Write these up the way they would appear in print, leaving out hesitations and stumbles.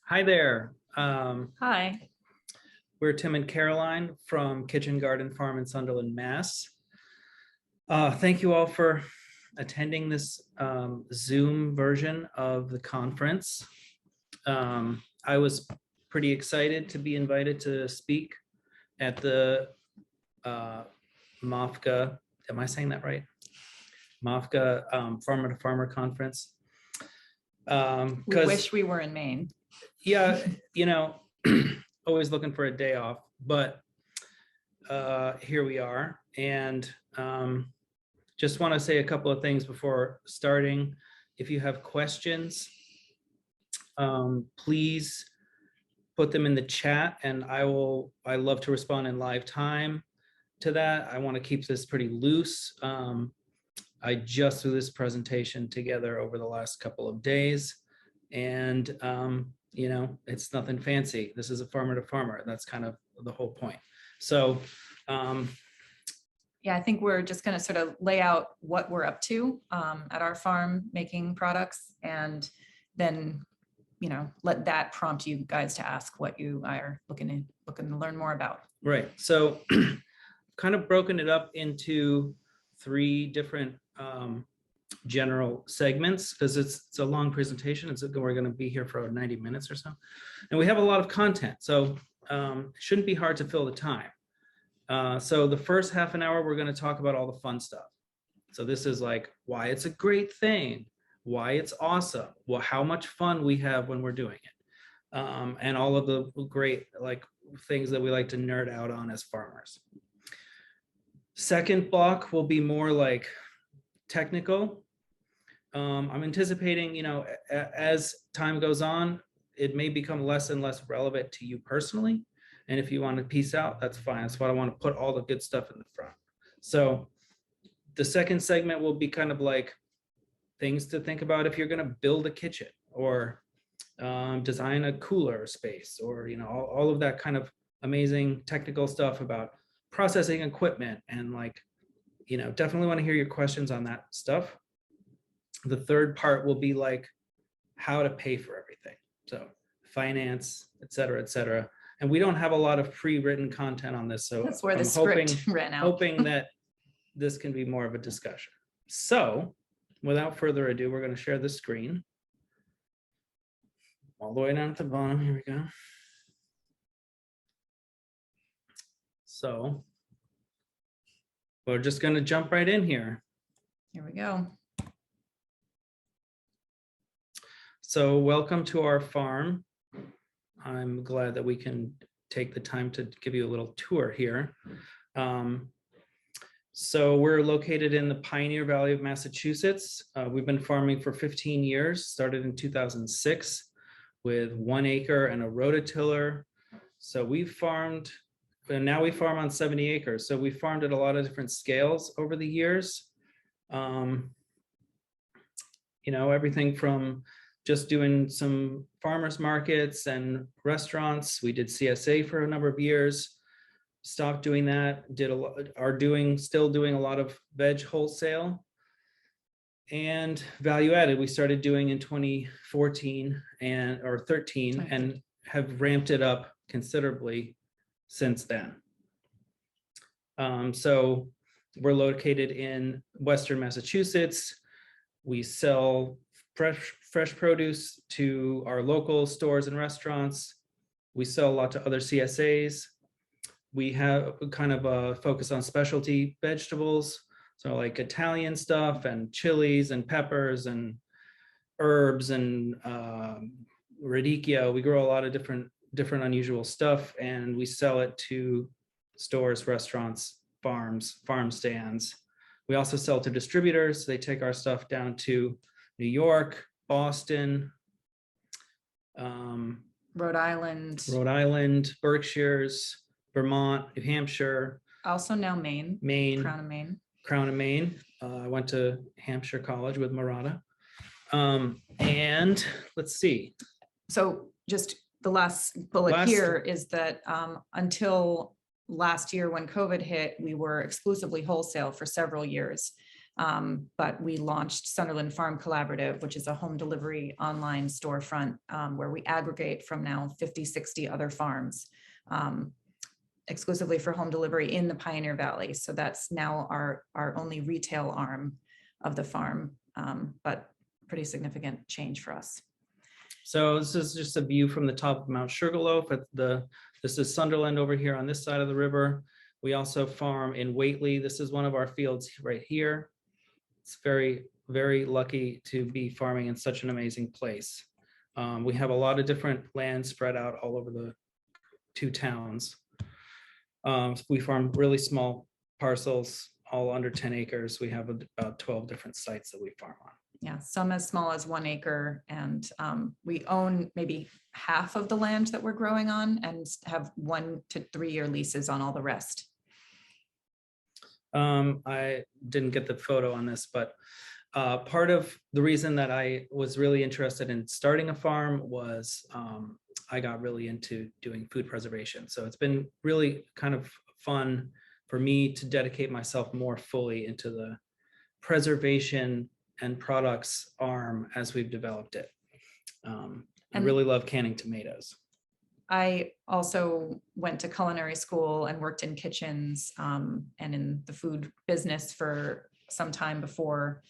Hi there. Hi. We're Tim and Caroline from Kitchen Garden Farm in Sunderland, Mass. Thank you all for attending this Zoom version of the conference. I was pretty excited to be invited to speak at the MAFCA, am I saying that right? MAFCA Farmer to Farmer Conference. We wish we were in Maine. Yeah, always looking for a day off, but here we are. And just want to say a couple of things before starting. If you have questions, please put them in the chat, and I love to respond in live time to that. I want to keep this pretty loose. I just threw this presentation together over the last couple of days, and it's nothing fancy. This is a farmer to farmer. That's kind of the whole point. So yeah, I think we're just going to sort of lay out what we're up to at our farm making products, and then let that prompt you guys to ask what you are looking to learn more about. Right. So kind of broken it up into three different general segments, because it's a long presentation. We're going to be here for 90 minutes or so, and we have a lot of content, so it shouldn't be hard to fill the time. So the first half an hour, we're going to talk about all the fun stuff. So this is like why it's a great thing, why it's awesome, well, how much fun we have when we're doing it, and all of the great things that we like to nerd out on as farmers. Second block will be more like technical. I'm anticipating, as time goes on, it may become less and less relevant to you personally. And if you want to peace out, that's fine. That's why I want to put all the good stuff in the front. So the second segment will be kind of like things to think about if you're going to build a kitchen or design a cooler space, or, all of that kind of amazing technical stuff about processing equipment, and definitely want to hear your questions on that stuff. The third part will be like how to pay for everything. So finance, et cetera, and we don't have a lot of pre-written content on this. So that's where the script ran out. Hoping that this can be more of a discussion. So without further ado, we're going to share the screen all the way down at the bottom. Here we go. So we're just going to jump right in here. Here we go. So welcome to our farm. I'm glad that we can take the time to give you a little tour here. So we're located in the Pioneer Valley of Massachusetts. We've been farming for 15 years, started in 2006 with 1 acre and a rototiller. So we've farmed, and now we farm on 70 acres. So we farmed at a lot of different scales over the years. Everything from just doing some farmers markets and restaurants. We did CSA for a number of years, stopped doing that, still doing a lot of veg wholesale and value added. We started doing in 2014 or 13 and have ramped it up considerably since then. So we're located in Western Massachusetts. We sell fresh produce to our local stores and restaurants. We sell a lot to other CSAs. We have kind of a focus on specialty vegetables, so like Italian stuff and chilies and peppers and herbs and radicchio. We grow a lot of different unusual stuff, and we sell it to stores, restaurants, farms, farm stands. We also sell to distributors. They take our stuff down to New York, Boston, Rhode Island, Berkshires, Vermont, New Hampshire. Also now Maine. Crown of Maine. I went to Hampshire College with Murata. And let's see. So just the last bullet here is that until last year when COVID hit, we were exclusively wholesale for several years. But we launched Sunderland Farm Collaborative, which is a home delivery online storefront where we aggregate from now 50, 60 other farms exclusively for home delivery in the Pioneer Valley. So that's now our only retail arm of the farm, but pretty significant change for us. So this is just a view from the top of Mount Sugarloaf. This is Sunderland over here on this side of the river. We also farm in Whately. This is one of our fields right here. It's very, very lucky to be farming in such an amazing place. We have a lot of different land spread out all over the two towns. We farm really small parcels, all under 10 acres. We have about 12 different sites that we farm on. Yeah, some as small as 1 acre, and we own maybe half of the land that we're growing on and have 1 to 3 year leases on all the rest. I didn't get the photo on this, but part of the reason that I was really interested in starting a farm was I got really into doing food preservation. So it's been really kind of fun for me to dedicate myself more fully into the preservation and products arm as we've developed it. I really love canning tomatoes. I also went to culinary school and worked in kitchens and in the food business for some time before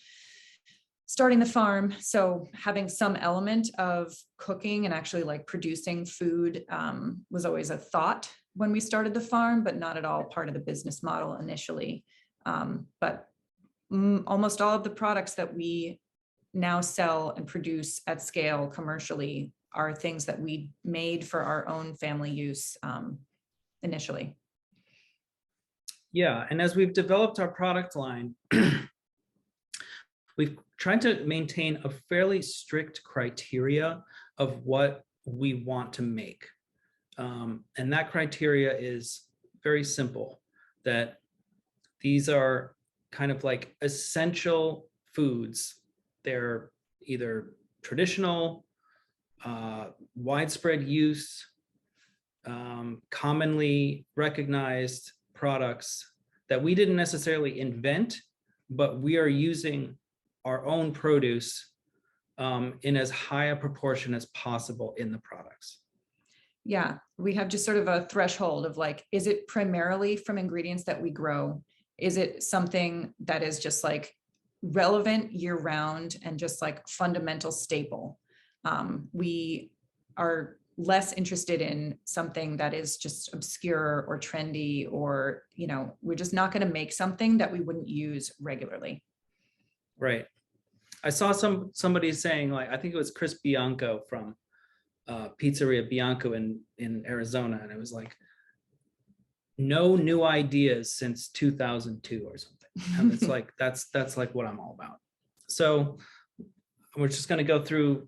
starting the farm. So having some element of cooking and actually like producing food was always a thought when we started the farm, but not at all part of the business model initially. But almost all of the products that we now sell and produce at scale commercially are things that we made for our own family use initially. Yeah, and as we've developed our product line, we've tried to maintain a fairly strict criteria of what we want to make. And that criteria is very simple, that these are kind of like essential foods. They're either traditional, widespread use, commonly recognized products that we didn't necessarily invent, but we are using our own produce in as high a proportion as possible in the products. Yeah, we have just sort of a threshold of like, is it primarily from ingredients that we grow? Is it something that is just like relevant year round and just like fundamental staple? We are less interested in something that is just obscure or trendy, or, you know, we're just not going to make something that we wouldn't use regularly. Right. I saw somebody saying, like, I think it was Chris Bianco from Pizzeria Bianco in Arizona, and it was like, no new ideas since 2002 or something. And it's like that's like what I'm all about. So we're just going to go through,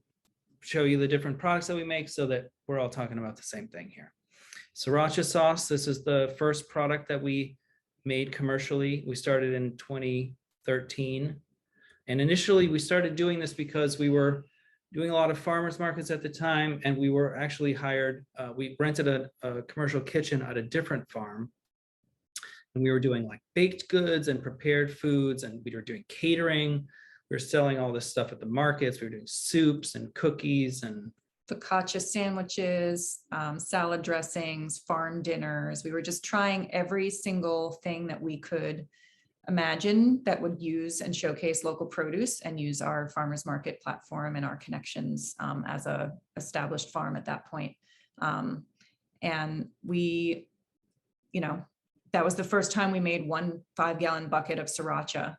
show you the different products that we make so that we're all talking about the same thing here. Sriracha sauce. This is the first product that we made commercially. We started in 2013. And initially we started doing this because we were doing a lot of farmers markets at the time, and we were actually hired, we rented a commercial kitchen at a different farm, and we were doing like baked goods and prepared foods, and we were doing catering. We were selling all this stuff at the markets. We were doing soups and cookies and focaccia sandwiches, salad dressings, farm dinners. We were just trying every single thing that we could imagine that would use and showcase local produce and use our farmers market platform and our connections as a established farm at that point. And we, you know, that was the first time we made 1 5-gallon bucket of sriracha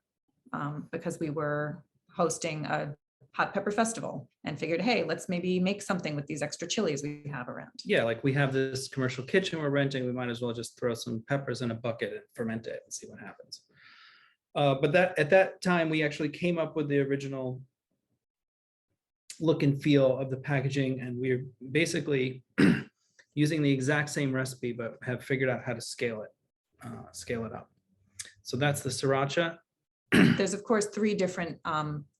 because we were hosting a hot pepper festival and figured, hey, let's maybe make something with these extra chilies we have around. Yeah, like we have this commercial kitchen we're renting. We might as well just throw some peppers in a bucket and ferment it and see what happens. But at that time, we actually came up with the original look and feel of the packaging, and we're basically using the exact same recipe, but have figured out how to scale it up. So that's the sriracha. There's of course 3 different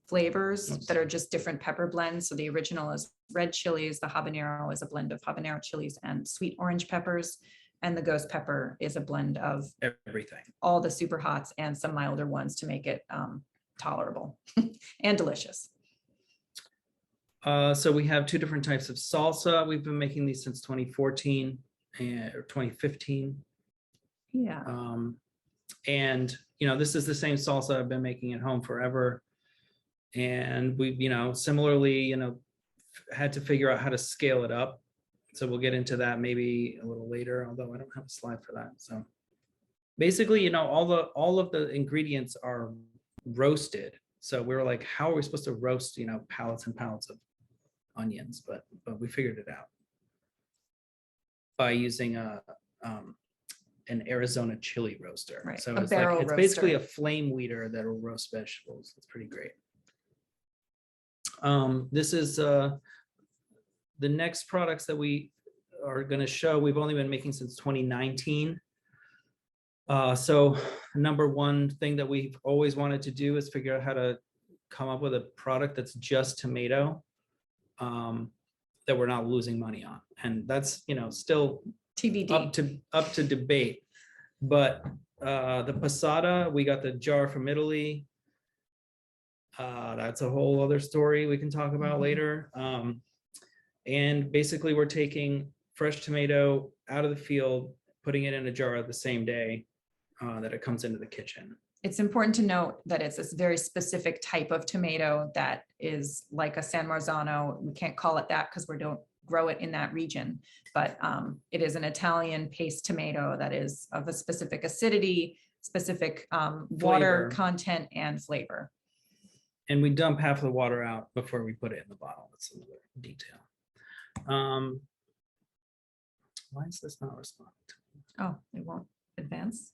flavors that are just different pepper blends. So the original is red chilies. The habanero is a blend of habanero chilies and sweet orange peppers. And the ghost pepper is a blend of Everything. all the super hots and some milder ones to make it tolerable and delicious. So we have two different types of salsa. We've been making these since 2014 or 2015. Yeah. And, this is the same salsa I've been making at home forever. And we've, similarly, had to figure out how to scale it up. So we'll get into that maybe a little later, although I don't have a slide for that. So basically, all of the ingredients are roasted. So we were like, how are we supposed to roast, pallets and pallets of onions? But we figured it out by using an Arizona chili roaster. Right, So a it's barrel it's basically a roaster. flame weeder that will roast vegetables. It's pretty great. This is the next products that we are going to show. We've only been making since 2019. So number one thing that we've always wanted to do is figure out how to come up with a product that's just tomato, that we're not losing money on. And that's, still TBD. up to debate. But the Pasada, we got the jar from Italy. That's a whole other story we can talk about later. And basically we're taking fresh tomato out of the field, putting it in a jar the same day that it comes into the kitchen. It's important to note that it's a very specific type of tomato that is like a San Marzano. We can't call it that because we don't grow it in that region, but it is an Italian paste tomato that is of a specific acidity, specific water Flavor. content and flavor. And we dump half of the water out before we put it in the bottle. That's another detail. Why is this not responding to me? Oh, it won't advance.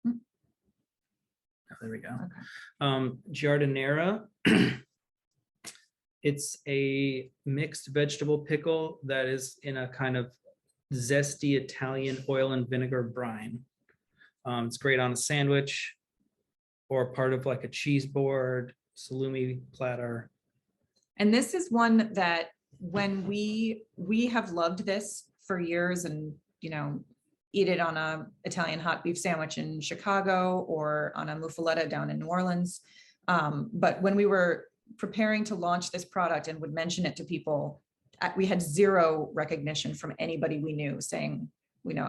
Oh, there we go. Okay. Giardina. It's a mixed vegetable pickle that is in a kind of zesty Italian oil and vinegar brine. It's great on a sandwich or part of like a cheese board, salumi platter. And this is one that when we have loved this for years and, eat it on a Italian hot beef sandwich in Chicago or on a muffaletta down in New Orleans. But when we were preparing to launch this product and would mention it to people, we had zero recognition from anybody we knew saying,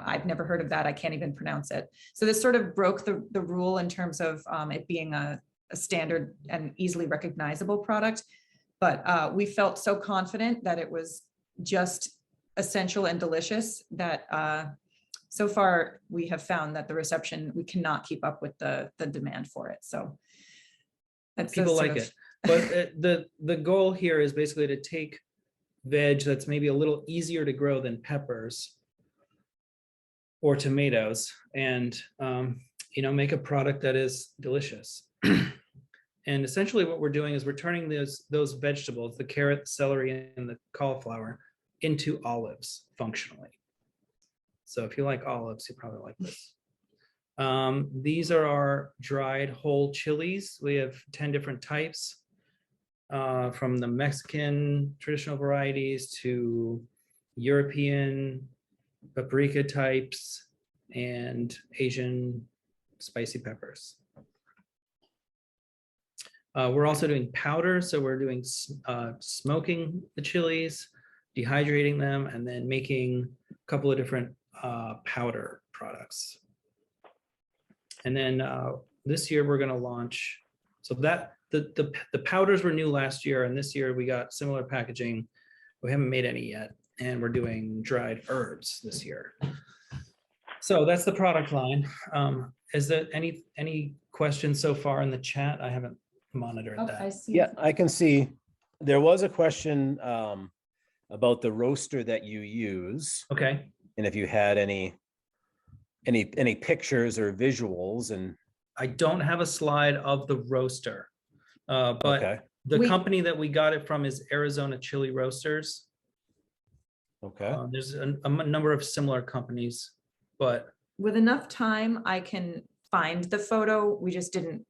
I've never heard of that. I can't even pronounce it. So this sort of broke the rule in terms of it being a standard and easily recognizable product. But we felt so confident that it was just essential and delicious that so far we have found that the reception, we cannot keep up with the demand for it. So that's People like it. But the goal here is basically to take veg that's maybe a little easier to grow than peppers or tomatoes and, make a product that is delicious. And essentially what we're doing is we're turning those vegetables, the carrot, celery, and the cauliflower, into olives functionally. So if you like olives, you probably like this. These are our dried whole chilies. We have 10 different types, from the Mexican traditional varieties to European paprika types and Asian spicy peppers. We're also doing powder. So we're doing smoking the chilies, dehydrating them, and then making a couple of different powder products. And then this year we're going to launch, so that the powders were new last year, and this year we got similar packaging. We haven't made any yet, and we're doing dried herbs this year. So that's the product line. Is there any questions so far in the chat? I haven't monitored that. I see. Yeah, I can see. There was a question about the roaster that you use, Okay. and if you had any pictures or visuals. And I don't have a slide of the roaster, but okay, the company that we got it from is Arizona Chili Roasters. okay, There's a number of similar companies, but With enough time, I can find the photo. We just didn't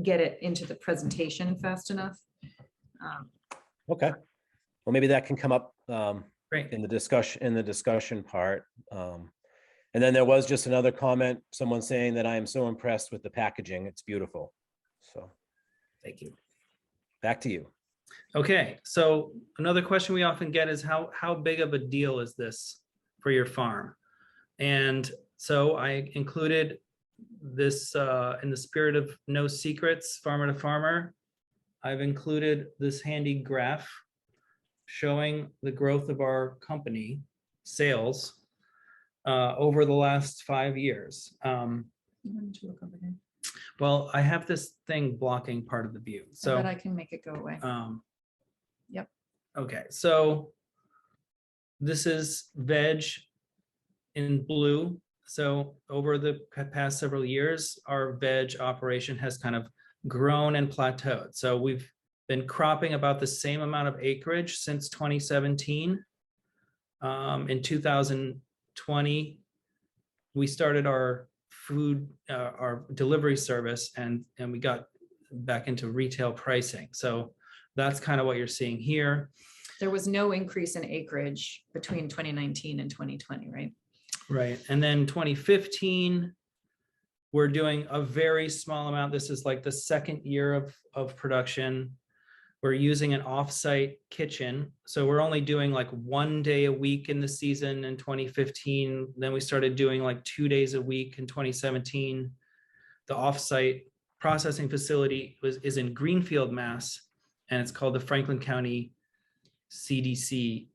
get it into the presentation fast enough. okay. Well, maybe that can come up Great. in the discussion part. And then there was just another comment, someone saying that I am so impressed with the packaging. It's beautiful. So Thank you. back to you. Okay, so another question we often get is how big of a deal is this for your farm? And so I included this in the spirit of no secrets, farmer to farmer. I've included this handy graph showing the growth of our company sales over the last 5 years. Well, I have this thing blocking part of the view, so But I can make it go away. Yep. Okay, so this is veg in blue. So over the past several years, our veg operation has kind of grown and plateaued. So we've been cropping about the same amount of acreage since 2017. In 2020, we started our our delivery service, and we got back into retail pricing. So that's kind of what you're seeing here. There was no increase in acreage between 2019 and 2020, right? Right. And then 2015, we're doing a very small amount. This is like the second year of production. We're using an offsite kitchen. So we're only doing like 1 day a week in the season in 2015. Then we started doing like 2 days a week in 2017. The offsite processing facility is in Greenfield, Mass, and it's called the Franklin County CDC,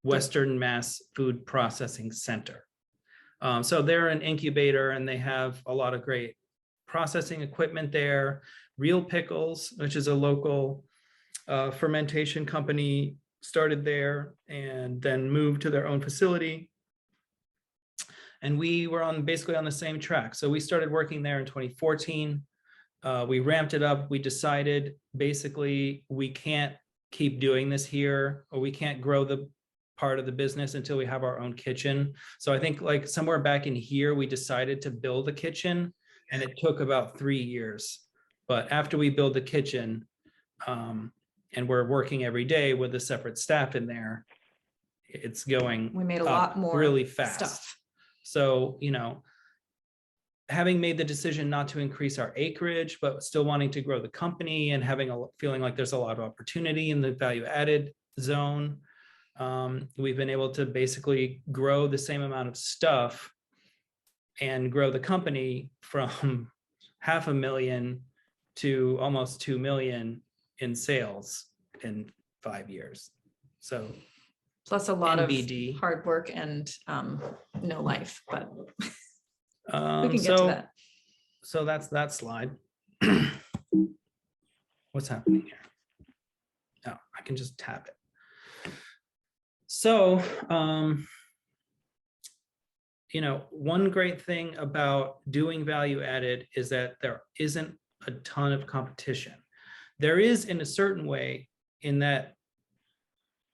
Western Mass Food Processing Center. So they're an incubator, and they have a lot of great processing equipment there. Real Pickles, which is a local fermentation company, started there and then moved to their own facility. And we were basically on the same track. So we started working there in 2014. We ramped it up. We decided basically we can't keep doing this here, or we can't grow the part of the business until we have our own kitchen. So I think like somewhere back in here, we decided to build a kitchen, and it took about 3 years. But after we build the kitchen, and we're working every day with a separate staff in there, it's going We made a up lot more really fast. stuff. So, having made the decision not to increase our acreage, but still wanting to grow the company and feeling like there's a lot of opportunity in the value added zone, we've been able to basically grow the same amount of stuff and grow the company from $500,000 to almost 2 million in sales in 5 years. So Plus a lot NBD. of hard work and no life, but we can get so, to that. So that's that slide. What's happening here? Oh, I can just tap it. So, one great thing about doing value added is that there isn't a ton of competition. There is in a certain way, in that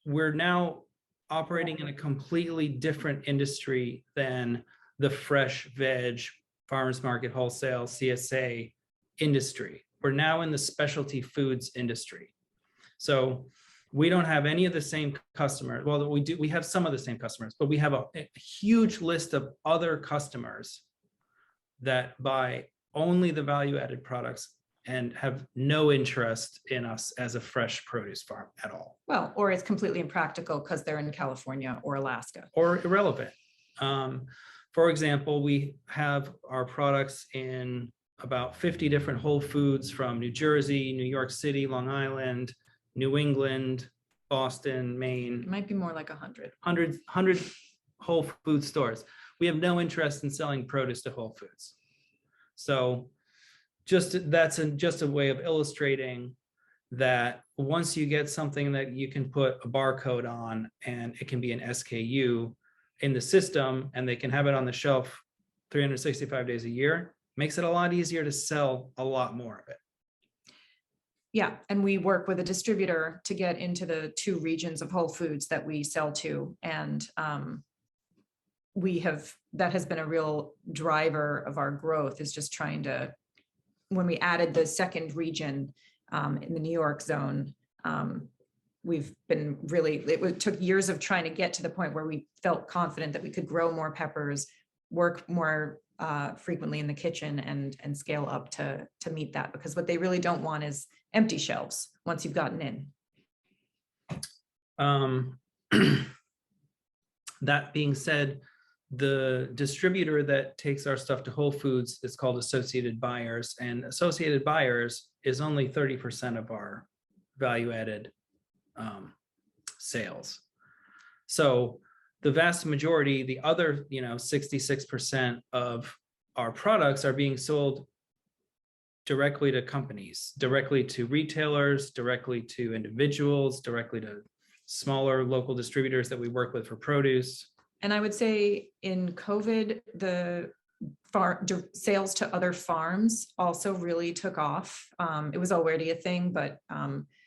we're now operating in a completely different industry than the fresh veg, farmers market, wholesale, CSA industry. We're now in the specialty foods industry. So we don't have any of the same customers. Well, we have some of the same customers, but we have a huge list of other customers that buy only the value added products and have no interest in us as a fresh produce farm at all. Well, or it's completely impractical because they're in California or Alaska. Or irrelevant. For example, we have our products in about 50 different Whole Foods from New Jersey, New York City, Long Island, New England, Boston, Maine. It might be more like 100. 100 Whole Food stores. We have no interest in selling produce to Whole Foods. So that's just a way of illustrating that once you get something that you can put a barcode on, and it can be an SKU in the system, and they can have it on the shelf 365 days a year, makes it a lot easier to sell a lot more of it. Yeah, and we work with a distributor to get into the 2 regions of Whole Foods that we sell to. And that has been a real driver of our growth, is just trying to, when we added the second region in the New York zone, we've been really, took years of trying to get to the point where we felt confident that we could grow more peppers, work more frequently in the kitchen, and scale up to meet that, because what they really don't want is empty shelves once you've gotten in. That being said, the distributor that takes our stuff to Whole Foods is called Associated Buyers, and Associated Buyers is only 30% of our value-added sales. So the vast majority, the other 66% of our products are being sold directly to companies, directly to retailers, directly to individuals, directly to smaller local distributors that we work with for produce. And I would say in COVID, the sales to other farms also really took off. It was already a thing, but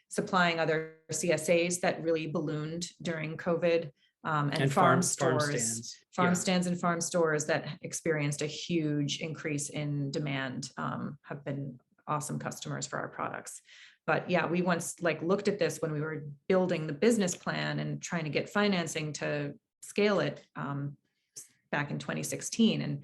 supplying other CSAs, that really ballooned during COVID, and farm stores, farm stands and farm stores that experienced a huge increase in demand have been awesome customers for our products. But yeah, we once looked at this when we were building the business plan and trying to get financing to scale it back in 2016. And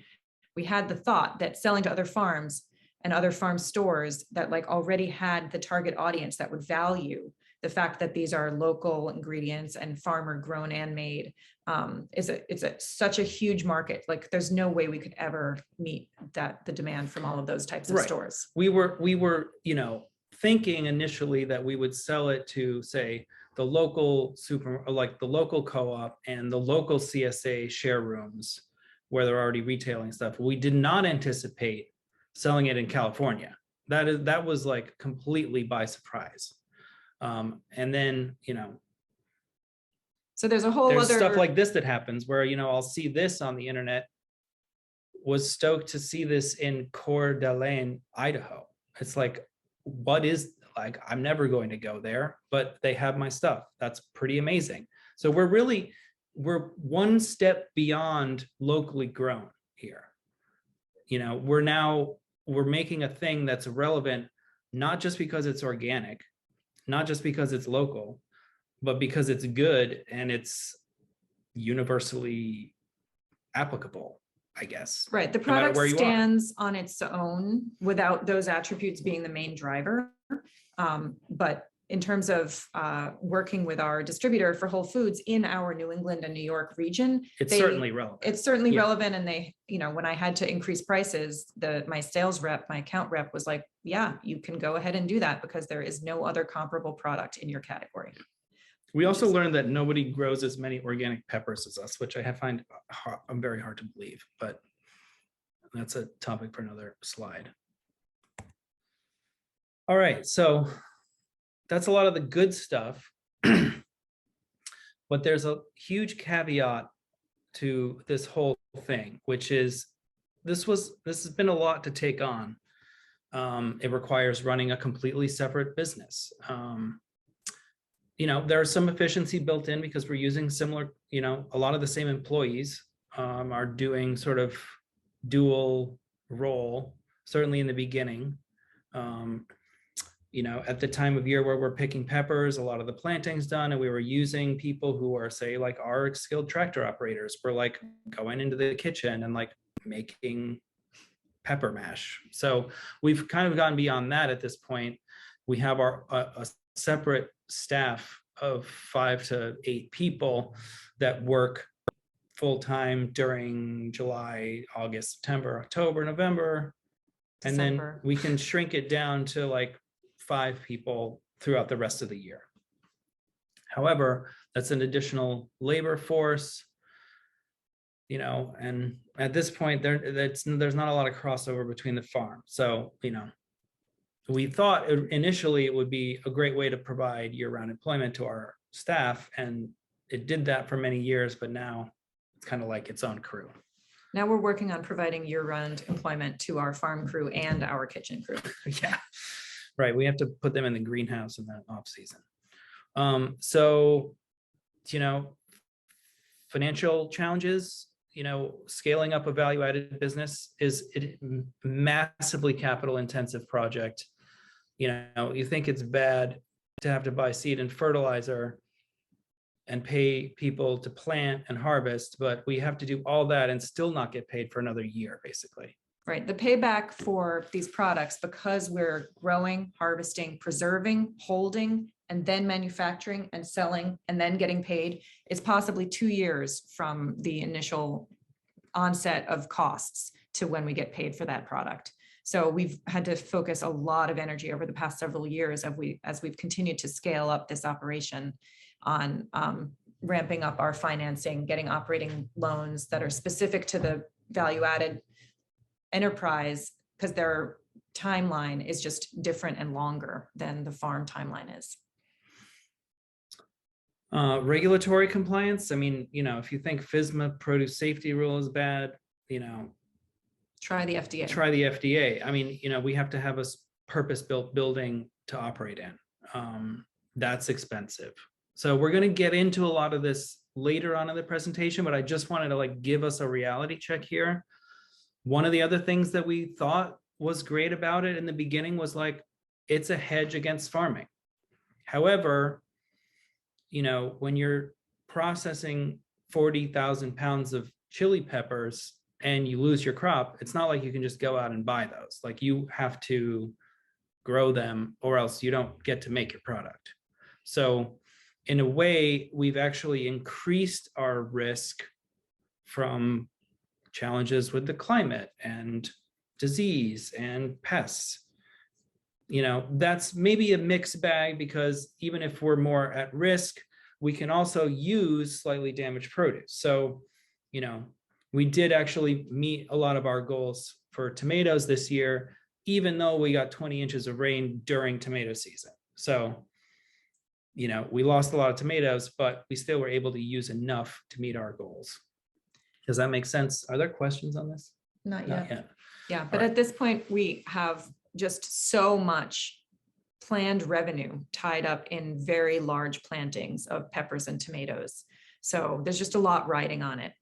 we had the thought that selling to other farms and other farm stores that already had the target audience that would value the fact that these are local ingredients and farmer grown and made, such a huge market. There's no way we could ever meet the demand from all of those types of stores. We were thinking initially that we would sell it to, say, the local the local co-op and the local CSA share rooms where they're already retailing stuff. We did not anticipate selling it in California. That was completely by surprise. And then, so there's a whole there's other stuff like this that happens where, I'll see this on the internet. Was stoked to see this in Coeur d'Alene, Idaho. It's what is I'm never going to go there, but they have my stuff. That's pretty amazing. So we're one step beyond locally grown here. We're making a thing that's relevant, not just because it's organic, not just because it's local, but because it's good and it's universally applicable, I guess. Right. The product stands on its own without those attributes being the main driver. But in terms of working with our distributor for Whole Foods in our New England and New York region, certainly relevant. It's certainly relevant. And they, when I had to increase prices, my sales rep, my account rep was like, yeah, you can go ahead and do that because there is no other comparable product in your category. We also learned that nobody grows as many organic peppers as us, which I find very hard to believe, but that's a topic for another slide. All right, so that's a lot of the good stuff, but there's a huge caveat to this whole thing, which is this has been a lot to take on. It requires running a completely separate business. There's some efficiency built in because we're using similar, a lot of the same employees are doing sort of dual role, certainly in the beginning. At the time of year where we're picking peppers, a lot of the planting's done, and we were using people who are, say, our skilled tractor operators. We're going into the kitchen and making pepper mash. So we've kind of gone beyond that at this point. We have a separate staff of 5 to 8 people that work full-time during July, August, September, October, November. And December. Then we can shrink it down to 5 people throughout the rest of the year. However, that's an additional labor force, and at this point there's not a lot of crossover between the farm. So, we thought initially it would be a great way to provide year-round employment to our staff, and it did that for many years, but now it's kind of like its own crew. Now we're working on providing year-round employment to our farm crew and our kitchen crew. Yeah, right. We have to put them in the greenhouse in the off season. So, financial challenges, scaling up a value-added business is a massively capital intensive project. You think it's bad to have to buy seed and fertilizer and pay people to plant and harvest, but we have to do all that and still not get paid for another year, basically. Right. The payback for these products, because we're growing, harvesting, preserving, holding, and then manufacturing and selling and then getting paid, is possibly 2 years from the initial onset of costs to when we get paid for that product. So we've had to focus a lot of energy over the past several years as we've continued to scale up this operation on ramping up our financing, getting operating loans that are specific to the value-added enterprise, because their timeline is just different and longer than the farm timeline is. Regulatory compliance. I mean, if you think FSMA produce safety rule is bad, Try the FDA. try the FDA. I mean, we have to have a purpose-built building to operate in. That's expensive. So we're going to get into a lot of this later on in the presentation, but I just wanted to give us a reality check here. One of the other things that we thought was great about it in the beginning was it's a hedge against farming. However, when you're processing 40,000 pounds of chili peppers and you lose your crop, it's not like you can just go out and buy those. You have to grow them or else you don't get to make your product. So in a way, we've actually increased our risk from challenges with the climate and disease and pests. That's maybe a mixed bag, because even if we're more at risk, we can also use slightly damaged produce. So, we did actually meet a lot of our goals for tomatoes this year, even though we got 20 inches of rain during tomato season. So, we lost a lot of tomatoes, but we still were able to use enough to meet our goals. Does that make sense? Are there questions on this? Not yet. Yeah, but All right. at this point, we have just so much planned revenue tied up in very large plantings of peppers and tomatoes. So there's just a lot riding on it.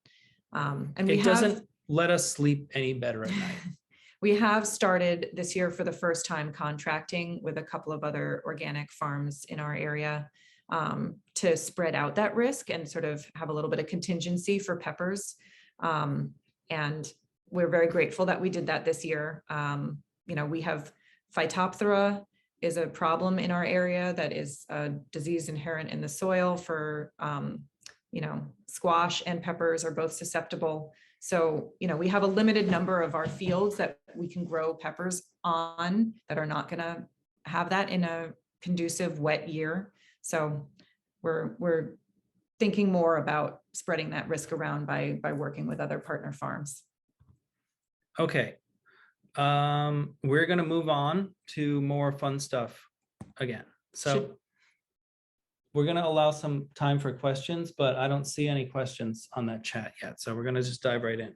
And It doesn't let us sleep any better at night. We have started this year for the first time contracting with a couple of other organic farms in our area to spread out that risk and sort of have a little bit of contingency for peppers. And we're very grateful that we did that this year. We have Phytophthora is a problem in our area that is a disease inherent in the soil for, squash and peppers are both susceptible. So, we have a limited number of our fields that we can grow peppers on that are not going to have that in a conducive wet year. So we're thinking more about spreading that risk around by working with other partner farms. Okay. We're going to move on to more fun stuff again. So we're going to allow some time for questions, but I don't see any questions on that chat yet. So we're going to just dive right in.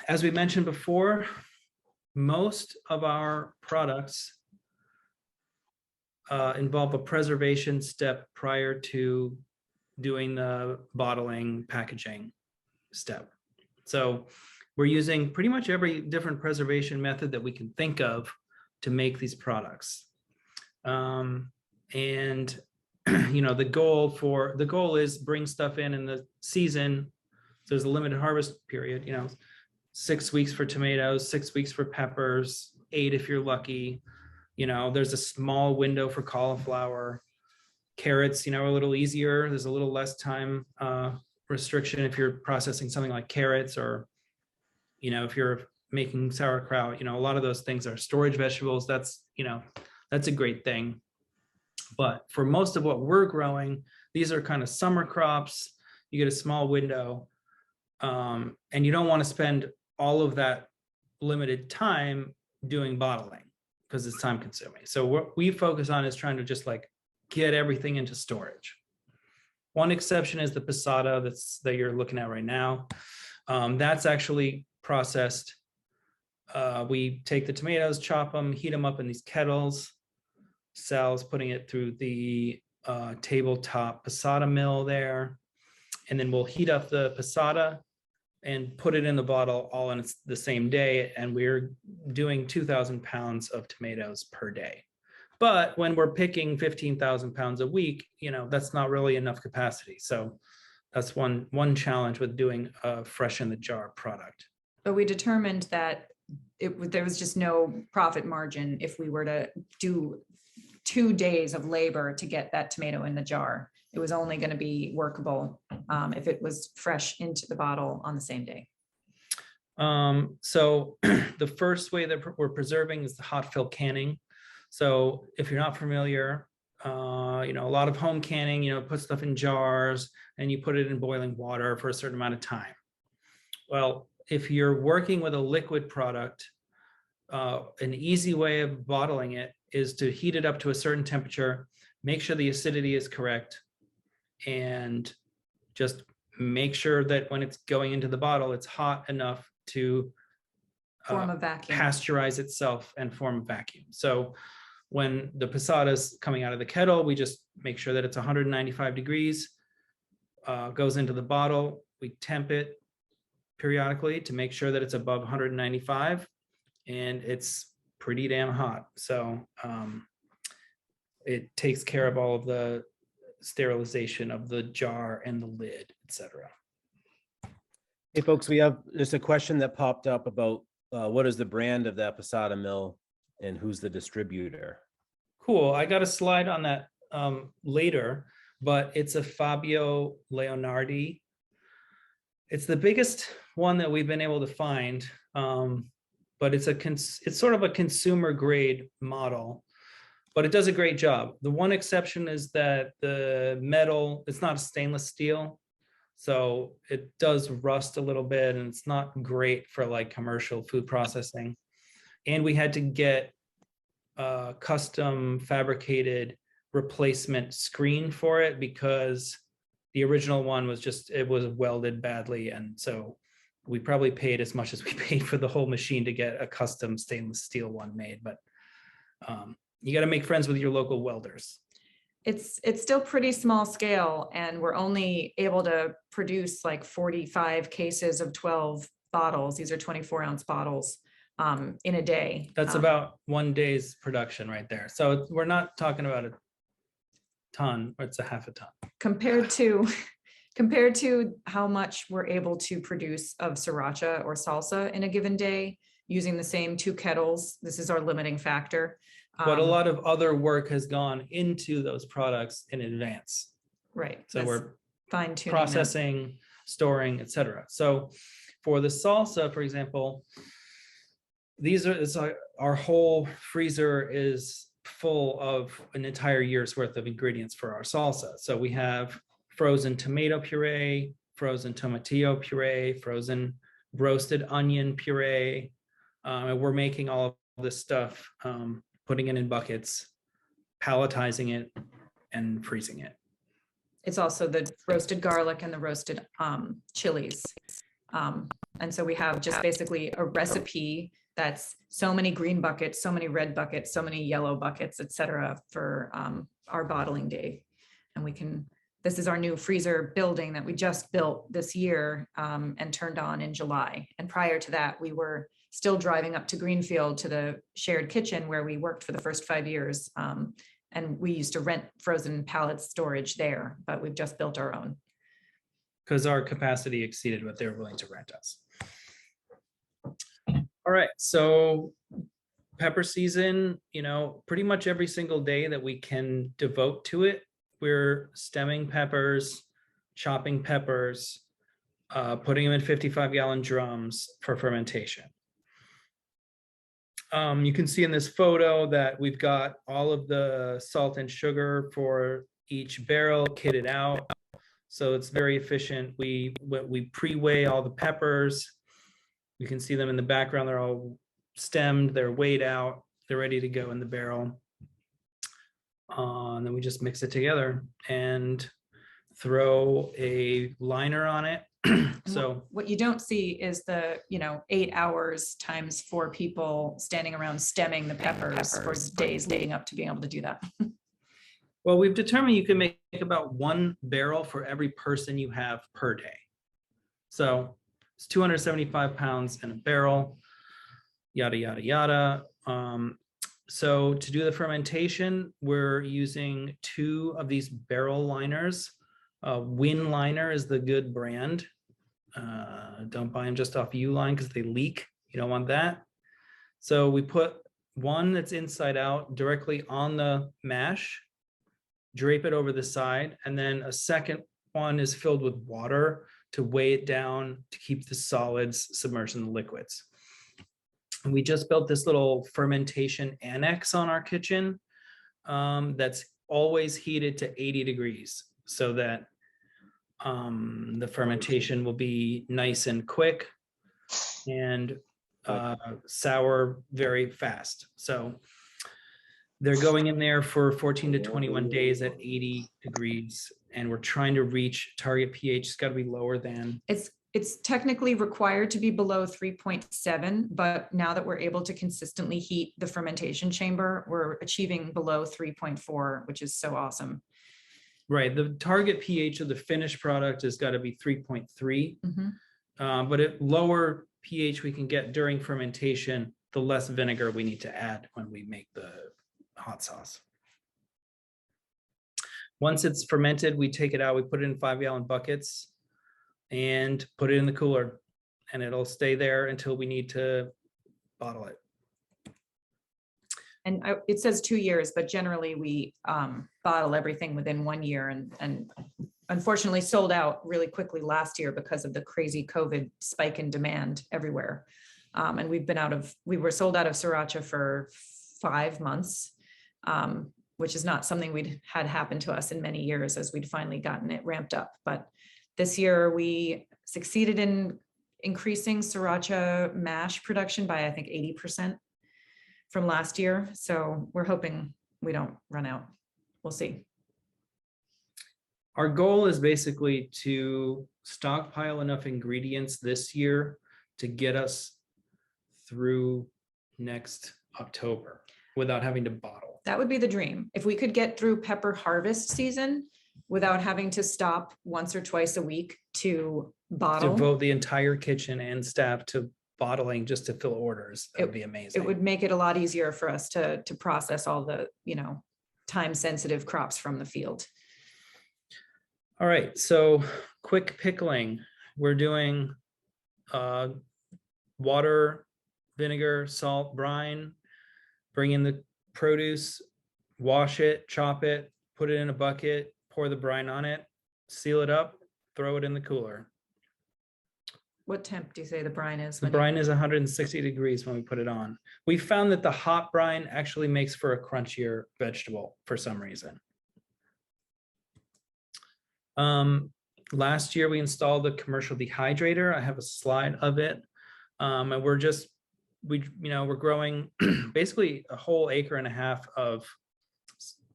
As we mentioned before, most of our products involve a preservation step prior to doing the bottling packaging step. So we're using pretty much every different preservation method that we can think of to make these products. And the goal is bring stuff in the season. So there's a limited harvest period, 6 weeks for tomatoes, 6 weeks for peppers, 8 if you're lucky. There's a small window for cauliflower. Carrots, a little easier. There's a little less time restriction if you're processing something like carrots, or if you're making sauerkraut. A lot of those things are storage vegetables. That's a great thing. But for most of what we're growing, these are kind of summer crops. You get a small window, and you don't want to spend all of that limited time doing bottling because it's time consuming. So what we focus on is trying to just get everything into storage. One exception is the Pasada that you're looking at right now. That's actually processed. We take the tomatoes, chop them, heat them up in these kettles. Sal's putting it through the tabletop Pasada mill there. And then we'll heat up the Pasada and put it in the bottle all in the same day. And we're doing 2,000 pounds of tomatoes per day. But when we're picking 15,000 pounds a week, that's not really enough capacity. So that's one challenge with doing a fresh in the jar product. But we determined that there was just no profit margin if we were to do 2 days of labor to get that tomato in the jar. It was only going to be workable if it was fresh into the bottle on the same day. So the first way that we're preserving is the hot fill canning. So if you're not familiar, a lot of home canning, put stuff in jars and you put it in boiling water for a certain amount of time. Well, if you're working with a liquid product, an easy way of bottling it is to heat it up to a certain temperature, make sure the acidity is correct, and just make sure that when it's going into the bottle, it's hot enough to Form a vacuum. pasteurize itself and form a vacuum. So when the Pasada is coming out of the kettle, we just make sure that it's 195 degrees, goes into the bottle. We temp it periodically to make sure that it's above 195, and it's pretty damn hot. So it takes care of all of the sterilization of the jar and the lid, etc. Hey, folks, there's a question that popped up about what is the brand of that Pasada mill and who's the distributor? Cool. I got a slide on that later, but it's a Fabio Leonardi. It's the biggest one that we've been able to find, but it's sort of a consumer grade model, but it does a great job. The one exception is that the metal, it's not a stainless steel, so it does rust a little bit and it's not great for like commercial food processing. And we had to get a custom fabricated replacement screen for it because the original one it was welded badly. And so we probably paid as much as we paid for the whole machine to get a custom stainless steel one made. But you got to make friends with your local welders. It's still pretty small scale, and we're only able to produce like 45 cases of 12 bottles. These are 24-ounce bottles in a day. That's about 1 day's production right there. So we're not talking about a ton, it's a half a ton. Compared to how much we're able to produce of sriracha or salsa in a given day using the same 2 kettles. This is our limiting factor. But a lot of other work has gone into those products in advance. Right. So we're fine-tuning processing, storing, etc. So for the salsa, for example, our whole freezer is full of an entire year's worth of ingredients for our salsa. So we have frozen tomato puree, frozen tomatillo puree, frozen roasted onion puree. And we're making all of this stuff, putting it in buckets, palletizing it, and freezing it. It's also the roasted garlic and the roasted chilies. And so we have just basically a recipe that's so many green buckets, so many red buckets, so many yellow buckets, etc. for our bottling day. And this is our new freezer building that we just built this year and turned on in July. And prior to that, we were still driving up to Greenfield to the shared kitchen where we worked for the first 5 years. And we used to rent frozen pallet storage there, but we've just built our own. Because our capacity exceeded what they were willing to rent us. All right, so pepper season, pretty much every single day that we can devote to it, we're stemming peppers, chopping peppers, putting them in 55-gallon drums for fermentation. You can see in this photo that we've got all of the salt and sugar for each barrel kitted out. So it's very efficient. We pre-weigh all the peppers. You can see them in the background. They're all stemmed, they're weighed out, they're ready to go in the barrel. And then we just mix it together and throw a liner on it. So what you don't see is the 8 hours times 4 people standing around stemming the peppers for days leading up to being able to do that. Well, we've determined you can make about 1 barrel for every person you have per day. So it's 275 pounds in a barrel, yada, yada, yada. So to do the fermentation, we're using 2 of these barrel liners. Win Liner is the good brand. Don't buy them just off Uline because they leak. You don't want that. So we put one that's inside out directly on the mash, drape it over the side, and then a second one is filled with water to weigh it down to keep the solids submerged in the liquids. And we just built this little fermentation annex on our kitchen that's always heated to 80 degrees so that the fermentation will be nice and quick and sour very fast. So they're going in there for 14 to 21 days at 80 degrees. And we're trying to reach target pH. It's got to be lower than. It's technically required to be below 3.7, but now that we're able to consistently heat the fermentation chamber, we're achieving below 3.4, which is so awesome. Right. The target pH of the finished product has got to be 3.3. But at lower pH we can get during fermentation, the less vinegar we need to add when we make the hot sauce. Once it's fermented, we take it out, we put it in 5-gallon buckets and put it in the cooler, and it'll stay there until we need to bottle it. And it says 2 years, but generally we bottle everything within 1 year, and unfortunately sold out really quickly last year because of the crazy COVID spike in demand everywhere. And we were sold out of Sriracha for 5 months, which is not something we'd had happen to us in many years as we'd finally gotten it ramped up. But this year we succeeded in increasing Sriracha mash production by, I think, 80% from last year. So we're hoping we don't run out. We'll see. Our goal is basically to stockpile enough ingredients this year to get us through next October without having to bottle. That would be the dream. If we could get through pepper harvest season without having to stop once or twice a week to bottle. Devote the entire kitchen and staff to bottling just to fill orders. That would be amazing. It would make it a lot easier for us to process all the, time sensitive crops from the field. All right, so quick pickling. We're doing water, vinegar, salt, brine. Bring in the produce, wash it, chop it, put it in a bucket, pour the brine on it, seal it up, throw it in the cooler. What temp do you say the brine is? The brine is 160 degrees when we put it on. We found that the hot brine actually makes for a crunchier vegetable for some reason. Last year we installed the commercial dehydrator. I have a slide of it. And we're growing basically a whole 1.5 acres of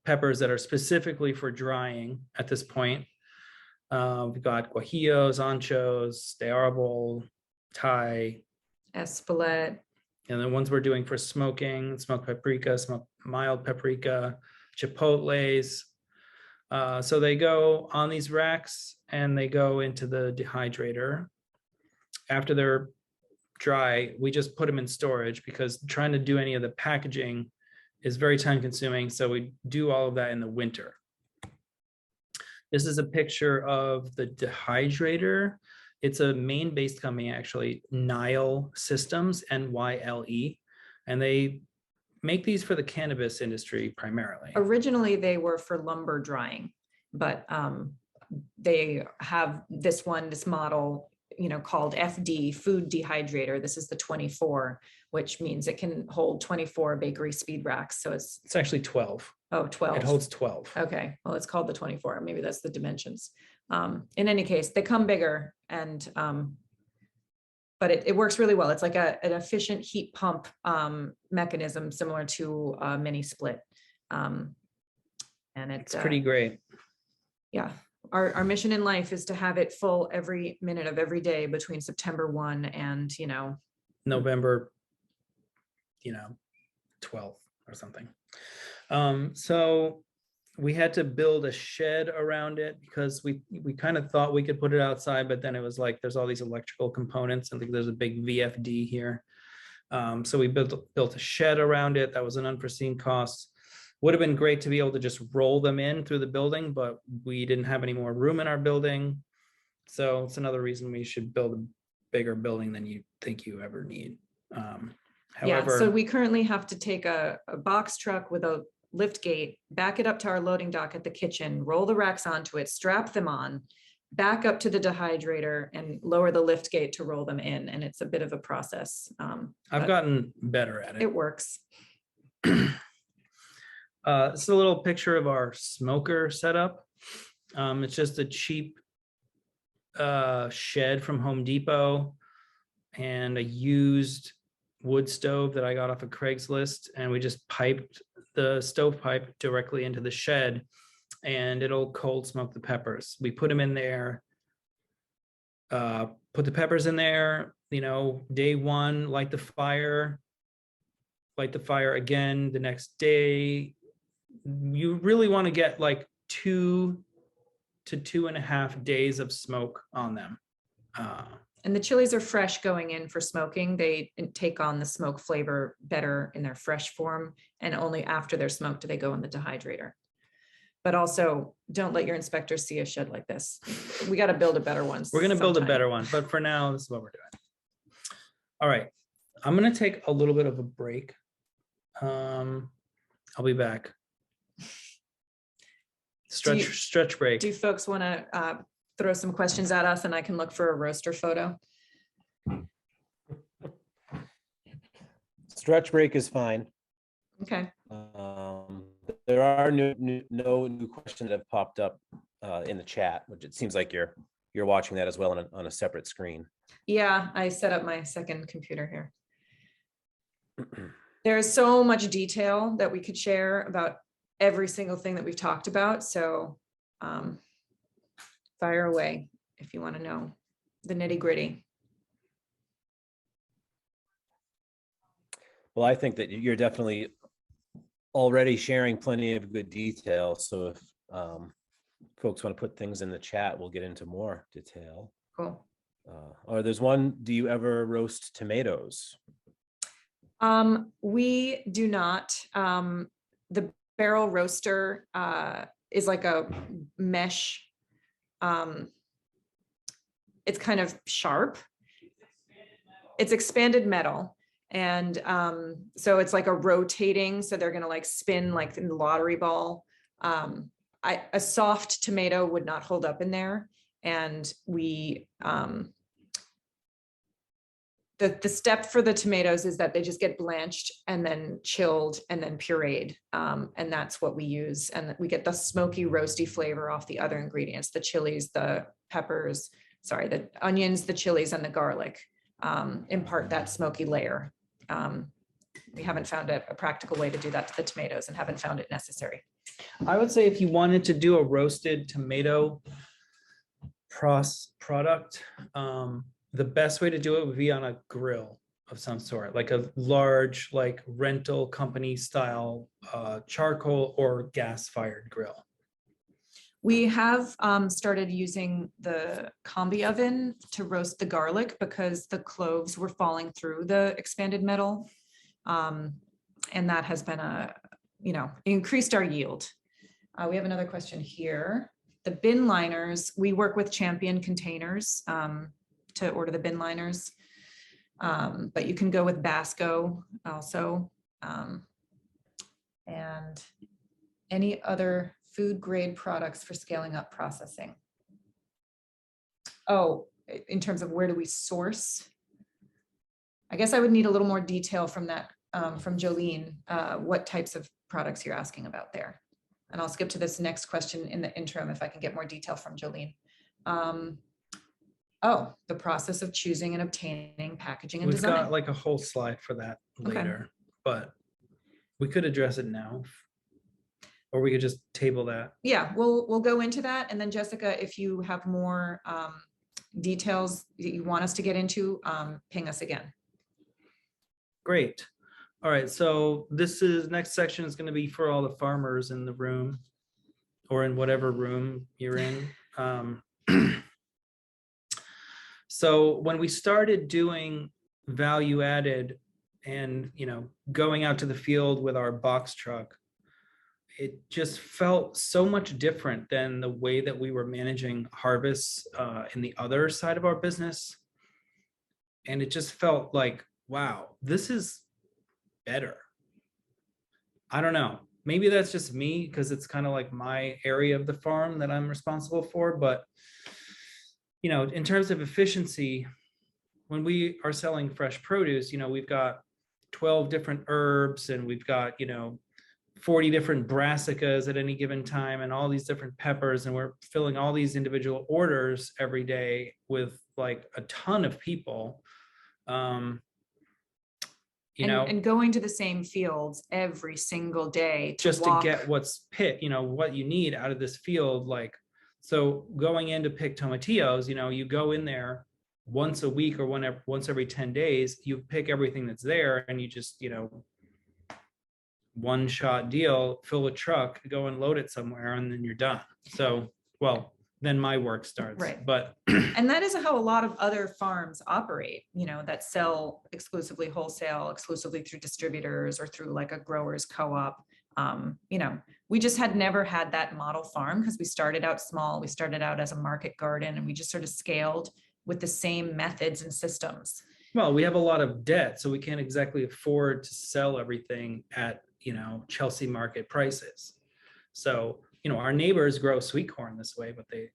peppers that are specifically for drying at this point. We've got guajillos, anchos, de arbol, Thai, Espelette, and the ones we're doing for smoking, smoked paprika, smoked mild paprika, chipotles. So they go on these racks and they go into the dehydrator. After they're dry, we just put them in storage because trying to do any of the packaging is very time consuming. So we do all of that in the winter. This is a picture of the dehydrator. It's a Maine-based company, actually, Nyle Systems, N-Y-L-E, and they make these for the cannabis industry primarily. originally they were for lumber drying, but they have this model, called FD, food dehydrator. This is the 24, which means it can hold 24 bakery speed racks. So it's actually 12. Oh, 12. It holds 12. Okay, well, it's called the 24. Maybe that's the dimensions. In any case, they come bigger, and but it works really well. It's like an efficient heat pump mechanism similar to a mini split. And It's pretty great. Yeah. Our mission in life is to have it full every minute of every day between September 1 and, November, 12th or something. So we had to build a shed around it because we kind of thought we could put it outside, but then it was like, there's all these electrical components and there's a big VFD here. So we built a shed around it. That was an unforeseen cost. Would have been great to be able to just roll them in through the building, but we didn't have any more room in our building. So it's another reason we should build a bigger building than you think you ever need. Yeah, so However, we currently have to take a box truck with a lift gate, back it up to our loading dock at the kitchen, roll the racks onto it, strap them on, back up to the dehydrator and lower the lift gate to roll them in. And it's a bit of a process. I've but gotten better at it. it works. It's a little picture of our smoker setup. It's just a cheap shed from Home Depot and a used wood stove that I got off of Craigslist, and we just piped the stovepipe directly into the shed, and it'll cold smoke the peppers. We put them in there, put the peppers in there, day one, light the fire again the next day. You really want to get like 2 to 2.5 days of smoke on them. And the chilies are fresh going in for smoking. They take on the smoke flavor better in their fresh form, and only after they're smoked do they go in the dehydrator. But also, don't let your inspectors see a shed like this. We got to build a better one. We're going to build a sometime. better one, but for now, this is what we're doing. All right, I'm going to take a little bit of a break. I'll be back. Stretch break. Do folks want to throw some questions at us, and I can look for a roaster photo? Stretch break is fine. Okay. There are no new questions that have popped up in the chat, which it seems like you're watching that as well on a separate screen. Yeah, I set up my second computer here. There's so much detail that we could share about every single thing that we've talked about. So fire away if you want to know the nitty-gritty. Well, I think that you're definitely already sharing plenty of good detail. So if folks want to put things in the chat, we'll get into more detail. Cool. Or there's one, do you ever roast tomatoes? We do not. The barrel roaster is like a mesh. It's kind of sharp. It's expanded metal. And so it's like a rotating, so they're gonna like spin like in the lottery ball. A soft tomato would not hold up in there. And we, the step for the tomatoes is that they just get blanched and then chilled and then pureed. And that's what we use. And we get the smoky, roasty flavor off the other ingredients, the chilies, the peppers, the onions, the chilies, and the garlic, impart that smoky layer. We haven't found a practical way to do that to the tomatoes and haven't found it necessary. I would say if you wanted to do a roasted tomato product, the best way to do it would be on a grill of some sort, like a large, like rental company style charcoal or gas fired grill. We have started using the combi oven to roast the garlic because the cloves were falling through the expanded metal. And that has been increased our yield. We have another question here. The bin liners, we work with Champion Containers to order the bin liners, but you can go with Basco also. And any other food grade products for scaling up processing? Oh, in terms of where do we source? I guess I would need a little more detail from that, from Jolene, what types of products you're asking about there. And I'll skip to this next question in the interim if I can get more detail from Jolene. The process of choosing and obtaining packaging and design. We've got like a whole slide for that later, but we could address it now, or we could just table that. Yeah, we'll go into that. And then Jessica, if you have more details that you want us to get into, ping us again. Great. All right, so next section is going to be for all the farmers in the room or in whatever room you're in. So when we started doing value added and, you know, going out to the field with our box truck, it just felt so much different than the way that we were managing harvests in the other side of our business. And it just felt like, wow, this is better. I don't know. Maybe that's just me because it's kind of like my area of the farm that I'm responsible for. But, you know, in terms of efficiency, when we are selling fresh produce, you know, we've got 12 different herbs and we've got, you know, 40 different brassicas at any given time and all these different peppers. And we're filling all these individual orders every day with like a ton of people. You know, and going to the same fields every single day just walk. to get what's picked, you know, what you need out of this field. Like, so going in to pick tomatillos, you know, you go in there once a week or once every 10 days, you pick everything that's there and you just, you know, one shot deal, fill a truck, go and load it somewhere, and then you're done. So, well, then my work starts. Right. But and that is how a lot of other farms operate, you know, that sell exclusively wholesale, exclusively through distributors or through like a growers co-op. You know, we just had never had that model farm because we started out small. We started out as a market garden and we just sort of scaled with the same methods and systems. Well, we have a lot of debt, so we can't exactly afford to sell everything at, you know, Chelsea market prices. So, you know, our neighbors grow sweet corn this way, but they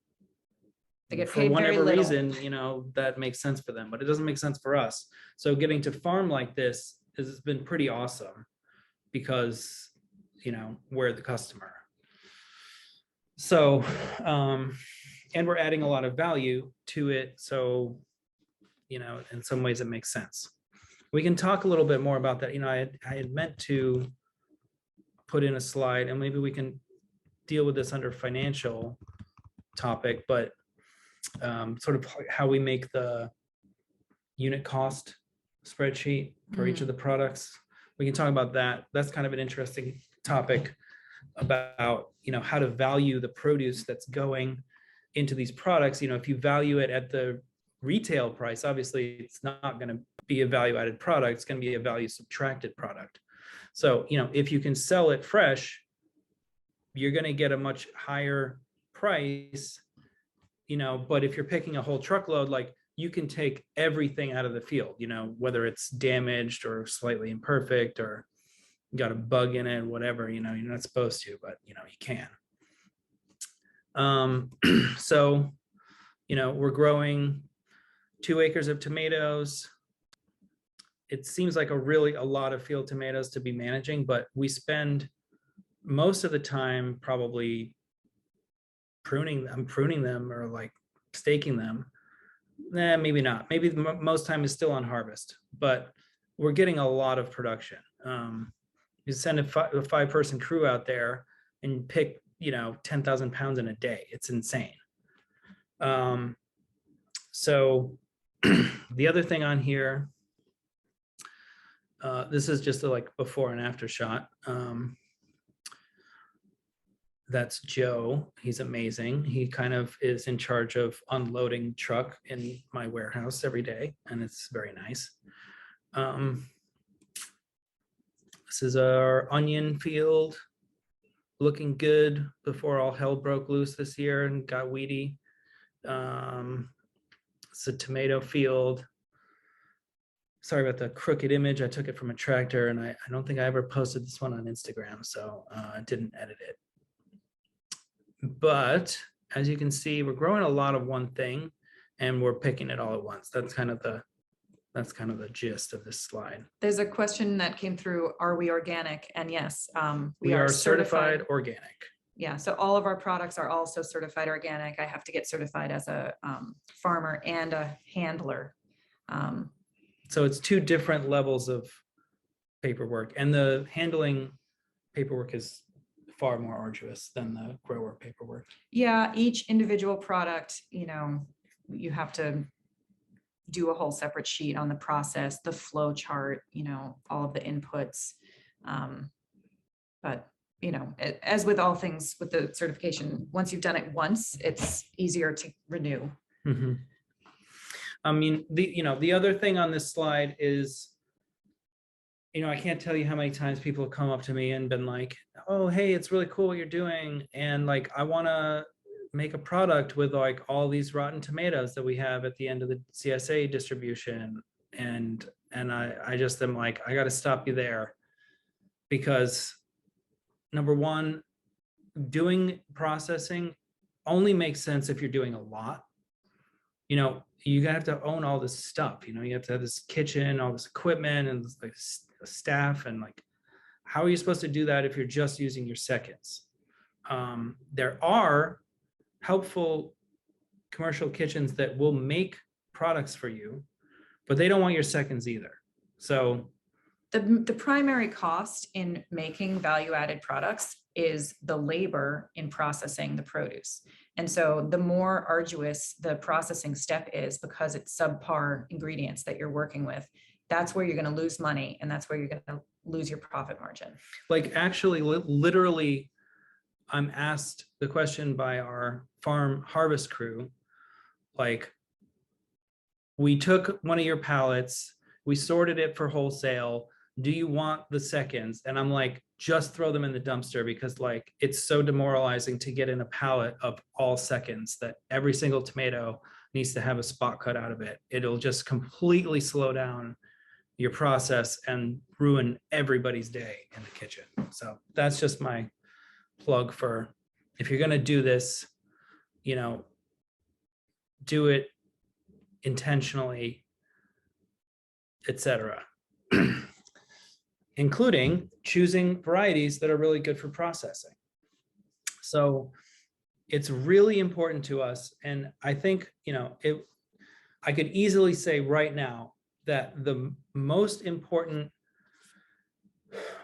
get for paid whatever very little. reason, you know, that makes sense for them, but it doesn't make sense for us. So getting to farm like this has been pretty awesome because, you know, we're the customer. So, and we're adding a lot of value to it. So, you know, in some ways it makes sense. We can talk a little bit more about that. You know, I had meant to put in a slide and maybe we can deal with this under financial topic, but sort of how we make the unit cost spreadsheet for each of the products. We can talk about that. That's kind of an interesting topic about, you know, how to value the produce that's going into these products. You know, if you value it at the retail price, obviously it's not going to be a value added product. It's going to be a value subtracted product. So, you know, if you can sell it fresh, you're going to get a much higher price, you know, but if you're picking a whole truckload, like you can take everything out of the field, you know, whether it's damaged or slightly imperfect or got a bug in it, whatever, you know, you're not supposed to, but you know, you can. So, you know, we're growing 2 acres of tomatoes. It seems like a lot of field tomatoes to be managing, but we spend most of the time probably pruning them or like staking them. Maybe not. Maybe most time is still on harvest, but we're getting a lot of production. You send a 5-person crew out there and pick, you know, 10,000 pounds in a day. It's insane. So the other thing on here, this is just a like before and after shot. That's Joe. He's amazing. He kind of is in charge of unloading truck in my warehouse every day, and it's very nice. This is our onion field, looking good before all hell broke loose this year and got weedy. It's a tomato field. Sorry about the crooked image. I took it from a tractor, and I don't think I ever posted this one on Instagram, so I didn't edit it. But as you can see, we're growing a lot of one thing and we're picking it all at once. That's kind of the gist of this slide. There's a question that came through, are we organic? And yes, we are certified organic. Yeah, so all of our products are also certified organic. I have to get certified as a farmer and a handler. So it's 2 different levels of paperwork, and the handling paperwork is far more arduous than the grower paperwork. Yeah, each individual product, you know, you have to do a whole separate sheet on the process, the flow chart, you know, all of the inputs. But, you know, as with all things with the certification, once you've done it once, it's easier to renew. Mm-hmm. I mean, the other thing on this slide is you know, I can't tell you how many times people have come up to me and been like, oh, hey, it's really cool what you're doing. And like, I want to make a product with like all these rotten tomatoes that we have at the end of the CSA distribution. And I just am like, I got to stop you there, because number one, doing processing only makes sense if you're doing a lot. You know, you have to own all this stuff. You know, you have to have this kitchen, all this equipment, and like staff, and like, how are you supposed to do that if you're just using your seconds? There are helpful commercial kitchens that will make products for you, but they don't want your seconds either. So The primary cost in making value-added products is the labor in processing the produce. And so the more arduous the processing step is, because it's subpar ingredients that you're working with, that's where you're going to lose money, and that's where you're going to lose your profit margin. like, actually, literally, I'm asked the question by our farm harvest crew, like, we took one of your pallets, we sorted it for wholesale, do you want the seconds? And I'm like, just throw them in the dumpster, because like, it's so demoralizing to get in a pallet of all seconds that every single tomato needs to have a spot cut out of it. It'll just completely slow down your process and ruin everybody's day in the kitchen. So that's just my plug for, if you're going to do this, you know, do it intentionally, etc. Including choosing varieties that are really good for processing. So it's really important to us. And I think, you know, I could easily say right now that the most important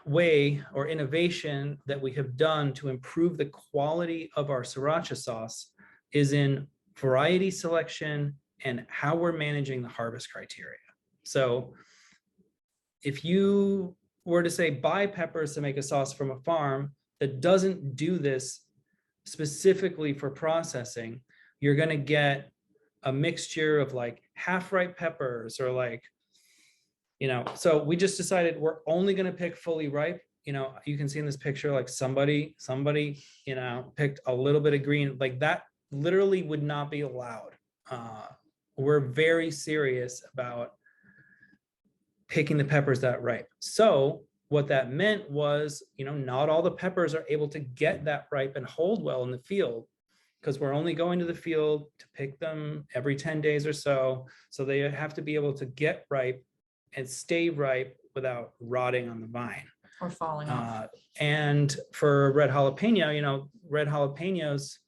way or innovation that we have done to improve the quality of our Sriracha sauce is in variety selection and how we're managing the harvest criteria. So if you were to say buy peppers to make a sauce from a farm that doesn't do this specifically for processing, you're going to get a mixture of like half ripe peppers, or like, you know, so we just decided we're only going to pick fully ripe. You know, you can see in this picture, like somebody, you know, picked a little bit of green, like that literally would not be allowed. We're very serious about picking the peppers that ripe. So what that meant was, you know, not all the peppers are able to get that ripe and hold well in the field, because we're only going to the field to pick them every 10 days or so. So they have to be able to get ripe and stay ripe without rotting on the vine. Or falling off. And for red jalapeno, you know, red jalapenos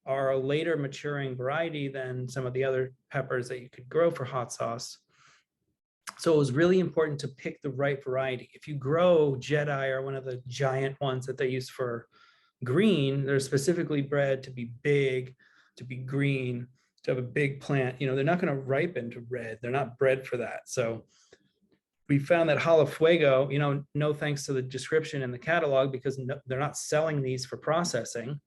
are a later maturing variety than some of the other peppers that you could grow for hot sauce. So it was really important to pick the right variety. If you grow Jedi, or one of the giant ones that they use for green, they're specifically bred to be big, to be green, to have a big plant. You know, they're not going to ripen to red. They're not bred for that. So we found that Jala Fuego, you know, no thanks to the description in the catalog, because they're not selling these for processing.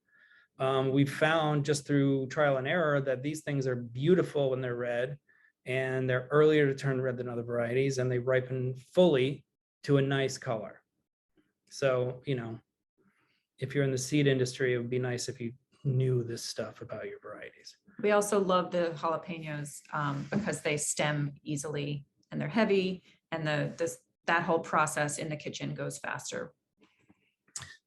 We found just through trial and error that these things are beautiful when they're red, and they're earlier to turn red than other varieties, and they ripen fully to a nice color. So, you know, if you're in the seed industry, it would be nice if you knew this stuff about your varieties. We also love the jalapenos because they stem easily and they're heavy, and that whole process in the kitchen goes faster.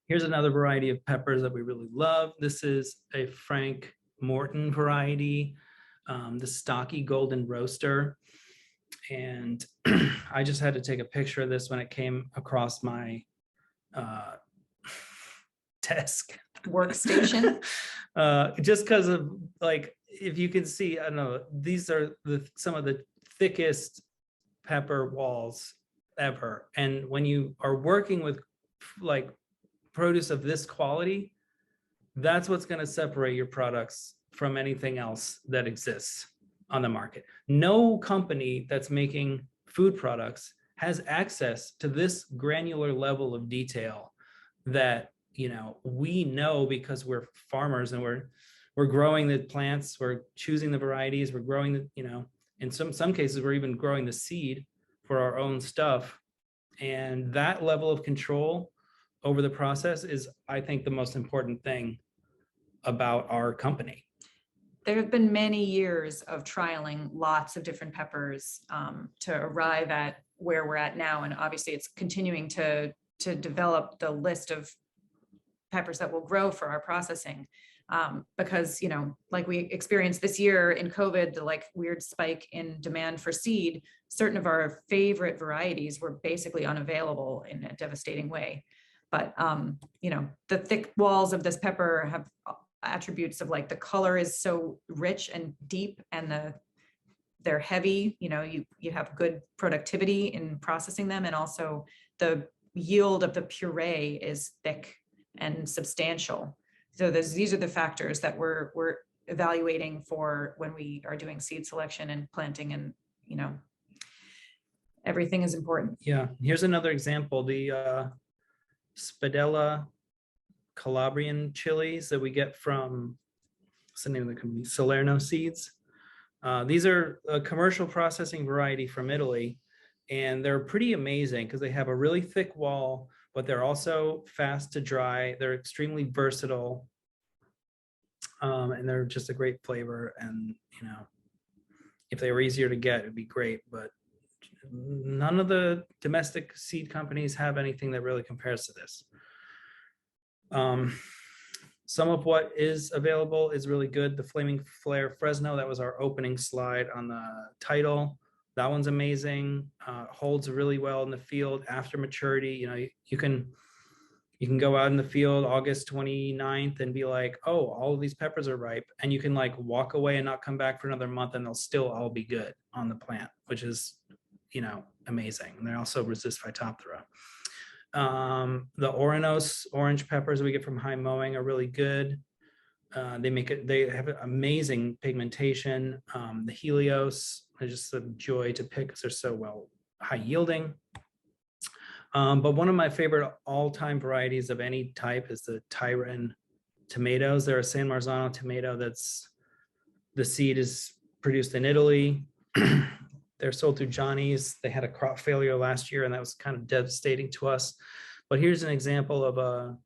Here's another variety of peppers that we really love. This is a Frank Morton variety, the stocky golden roaster. And I just had to take a picture of this when it came across my desk. Workstation. Just because of, like, if you can see, I don't know, these are some of the thickest pepper walls ever. And when you are working with like produce of this quality, that's what's going to separate your products from anything else that exists on the market. No company that's making food products has access to this granular level of detail that, you know, we know because we're farmers and we're growing the plants, we're choosing the varieties, we're growing the, you know, in some cases we're even growing the seed for our own stuff. And that level of control over the process is, I think, the most important thing about our company. There have been many years of trialing lots of different peppers to arrive at where we're at now. And obviously it's continuing to develop the list of peppers that will grow for our processing. Because, you know, like we experienced this year in COVID, the like weird spike in demand for seed, certain of our favorite varieties were basically unavailable in a devastating way. But, you know, the thick walls of this pepper have attributes of like the color is so rich and deep, and they're heavy, you know, you have good productivity in processing them, and also the yield of the puree is thick and substantial. So these are the factors that we're evaluating for when we are doing seed selection and planting, and you know, everything is important. Yeah, here's another example, the Spadella Calabrian chilies that we get from, what's the name of the company? Salerno seeds. These are a commercial processing variety from Italy, and they're pretty amazing because they have a really thick wall, but they're also fast to dry. They're extremely versatile, and they're just a great flavor. And you know, if they were easier to get, it'd be great. But none of the domestic seed companies have anything that really compares to this. Some of what is available is really good. The Flaming Flare Fresno, that was our opening slide on the title. That one's amazing. Holds really well in the field after maturity. You know, you can go out in the field August 29th and be like, oh, all of these peppers are ripe. And you can like walk away and not come back for another month, and they'll still all be good on the plant, which is, you know, amazing. And they also resist Phytophthora. The Oranos orange peppers we get from High Mowing are really good. They have amazing pigmentation. The Helios are just a joy to pick because they're so well high yielding. But one of my favorite all-time varieties of any type is the Tyran Tomatoes. They're a San Marzano tomato the seed is produced in Italy. They're sold through Johnny's. They had a crop failure last year, and that was kind of devastating to us. But here's an example of a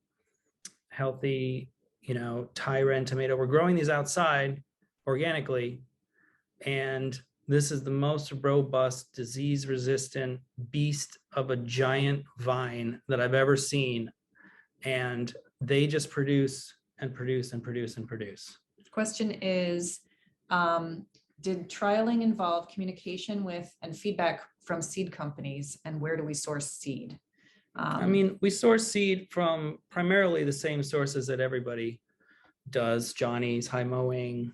healthy, you know, Tyran tomato. We're growing these outside organically, and this is the most robust, disease-resistant beast of a giant vine that I've ever seen. And they just produce and produce and produce and produce. The question is, did trialing involve communication with and feedback from seed companies, and where do we source seed? I mean, we source seed from primarily the same sources that everybody does, Johnny's, High Mowing.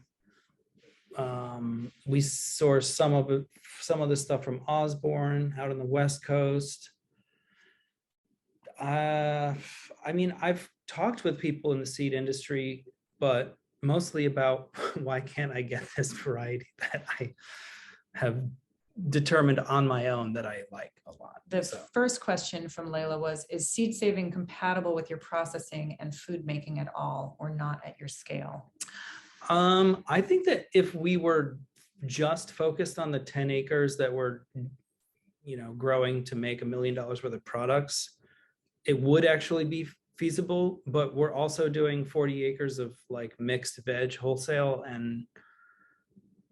We source some of the stuff from Osborne out on the West Coast. I mean, I've talked with people in the seed industry, but mostly about why can't I get this variety that I have determined on my own that I like a lot. The first question from Layla was, is seed saving compatible with your processing and food making at all, or not at your scale? I think that if we were just focused on the 10 acres that we're, you know, growing to make $1 million worth of products, it would actually be feasible. But we're also doing 40 acres of like mixed veg wholesale, and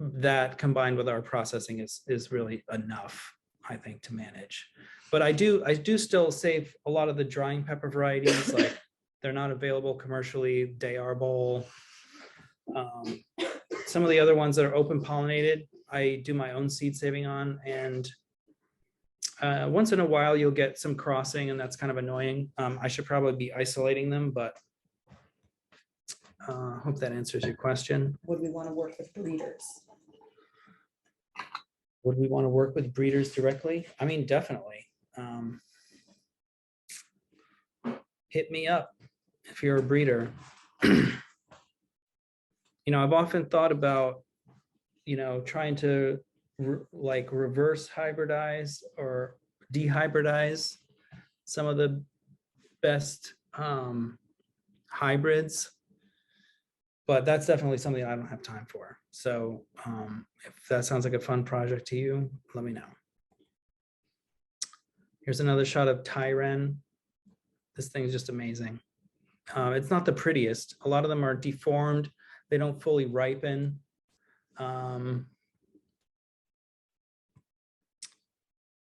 that combined with our processing is really enough, I think, to manage. But I do still save a lot of the drying pepper varieties. Like they're not available commercially. Dayar Bowl. Some of the other ones that are open pollinated, I do my own seed saving on, and once in a while you'll get some crossing, and that's kind of annoying. I should probably be isolating them, but hope that answers your question. Would we want to work with breeders? Would we want to work with breeders directly? I mean, definitely. Hit me up if you're a breeder. You know, I've often thought about, you know, trying to like reverse hybridize or dehybridize some of the best hybrids, but that's definitely something I don't have time for. So if that sounds like a fun project to you, let me know. Here's another shot of Tyran. This thing's just amazing. It's not the prettiest. A lot of them are deformed. They don't fully ripen.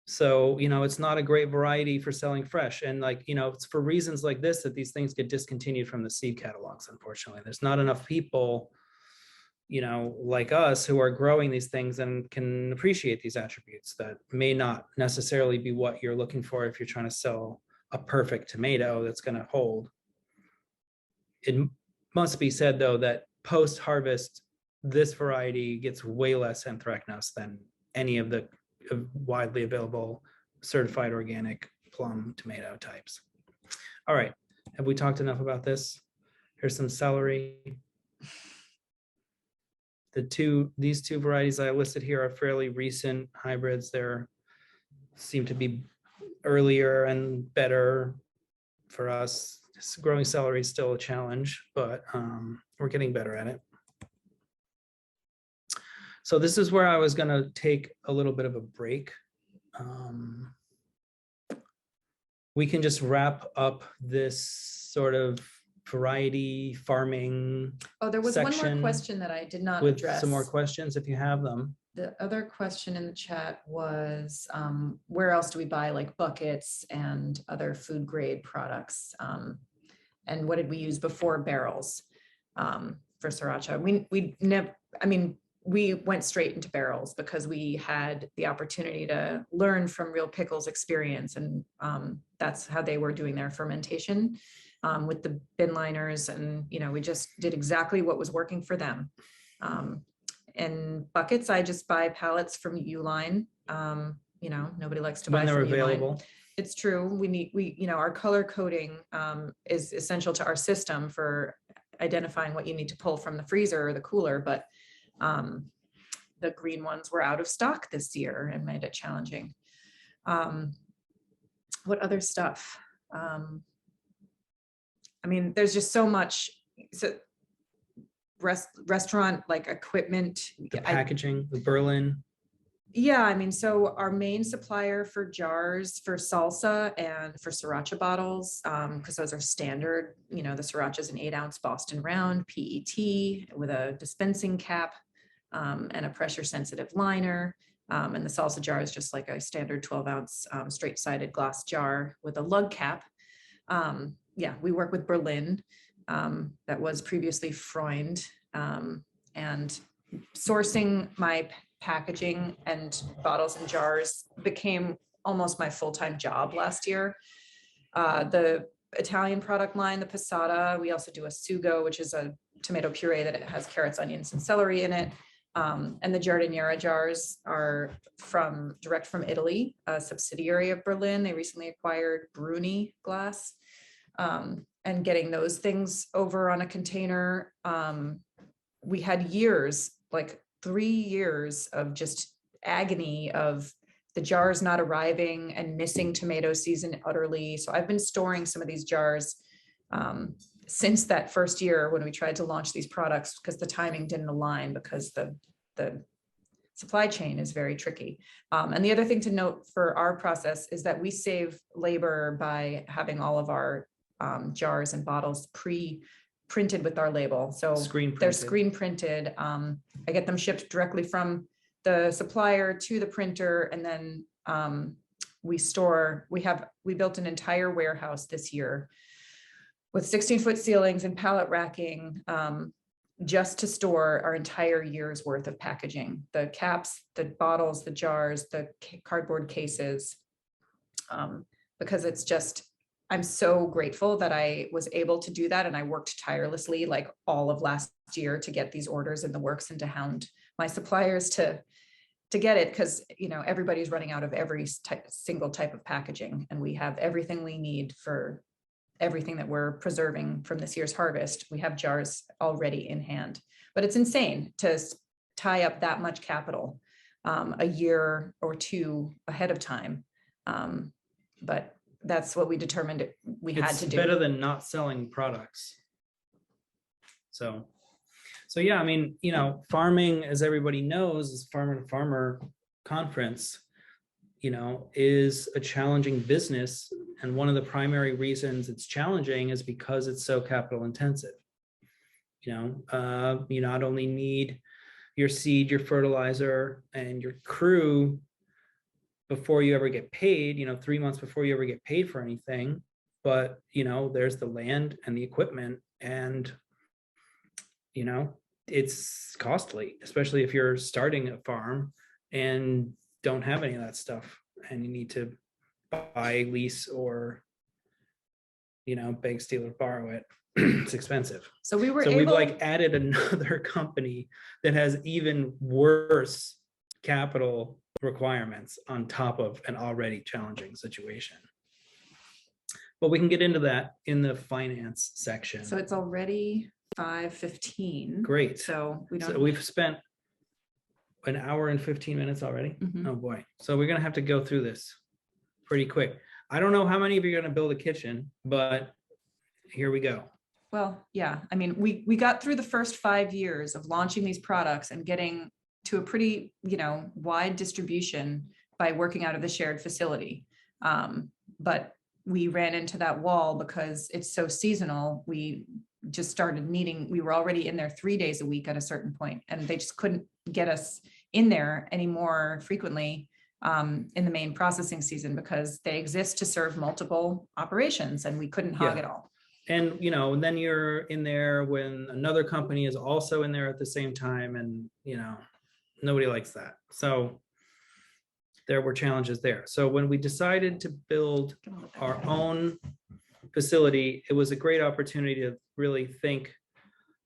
So, it's not a great variety for selling fresh. And like, it's for reasons like this that these things get discontinued from the seed catalogs, unfortunately. There's not enough people, like us who are growing these things and can appreciate these attributes that may not necessarily be what you're looking for if you're trying to sell a perfect tomato that's going to hold. It must be said, though, that post-harvest, this variety gets way less anthracnose than any of the widely available certified organic plum tomato types. All right, have we talked enough about this? Here's some celery. These two varieties I listed here are fairly recent hybrids. They're seem to be earlier and better for us. Growing celery is still a challenge, but we're getting better at it. So this is where I was going to take a little bit of a break. We can just wrap up this sort of variety farming. Oh, there was one section more question that I did not with address. some more questions if you have them. The other question in the chat was, where else do we buy like buckets and other food grade products? And what did we use before barrels for Sriracha? We never, we went straight into barrels because we had the opportunity to learn from Real Pickles experience. And that's how they were doing their fermentation with the bin liners. And, we just did exactly what was working for them. And buckets, I just buy pallets from Uline. Nobody likes to buy When they're from Uline. available. It's true. We our color coding is essential to our system for identifying what you need to pull from the freezer or the cooler, but the green ones were out of stock this year and made it challenging. What other stuff? There's just so much. So restaurant like equipment, The packaging, the Berlin. Yeah, so our main supplier for jars for salsa and for Sriracha bottles, because those are standard, the Sriracha is an 8-ounce Boston round PET with a dispensing cap and a pressure sensitive liner. And the salsa jar is just like a standard 12-ounce straight-sided glass jar with a lug cap. We work with Berlin. That was previously Freund, and sourcing my packaging and bottles and jars became almost my full-time job last year. The Italian product line, the Pasada, we also do a sugo, which is a tomato puree that it has carrots, onions, and celery in it. And the Giardina jars are direct from Italy, a subsidiary of Berlin. They recently acquired Bruni glass. And getting those things over on a container, we had years, like 3 years of just agony of the jars not arriving and missing tomato season utterly. So I've been storing some of these jars since that first year when we tried to launch these products, because the timing didn't align because the supply chain is very tricky. And the other thing to note for our process is that we save labor by having all of our jars and bottles pre-printed with our label. So they're screen printed. I get them shipped directly from the supplier to the printer, and then we built an entire warehouse this year with 16-foot ceilings and pallet racking, just to store our entire year's worth of packaging, the caps, the bottles, the jars, the cardboard cases, because it's just, I'm so grateful that I was able to do that. And I worked tirelessly like all of last year to get these orders in the works and to hound my suppliers to get it. Cause everybody's running out of every single type of packaging, and we have everything we need for everything that we're preserving from this year's harvest. We have jars already in hand, but it's insane to tie up that much capital a year or two ahead of time. But that's what we determined we had to do. It's better than not selling products. So yeah, farming, as everybody knows, is farmer to farmer conference. you know, is a challenging business. And one of the primary reasons it's challenging is because it's so capital intensive. You know, you not only need your seed, your fertilizer, and your crew before you ever get paid, you know, 3 months before you ever get paid for anything, but, you know, there's the land and the equipment, and, you know, it's costly, especially if you're starting a farm and don't have any of that stuff and you need to buy, lease, or, you know, beg, steal, or borrow it. It's expensive. So we were So we've able, like added another company that has even worse capital requirements on top of an already challenging situation. But we can get into that in the finance section. so it's already 5:15. Great. So we don't. So we've spent an hour and 15 minutes already. Mhm. Oh boy. So we're gonna have to go through this pretty quick. I don't know how many of you are gonna build a kitchen, but here we go. Well, yeah, I mean, we got through the first 5 years of launching these products and getting to a pretty, you know, wide distribution by working out of the shared facility. But we ran into that wall because it's so seasonal. We just started needing, we were already in there 3 days a week at a certain point, and they just couldn't get us in there any more frequently in the main processing season because they exist to serve multiple operations, and we couldn't hog Yeah. it all. And, you know, and then you're in there when another company is also in there at the same time, and, you know, nobody likes that. So there were challenges there. So when we decided to build our own facility, it was a great opportunity to really think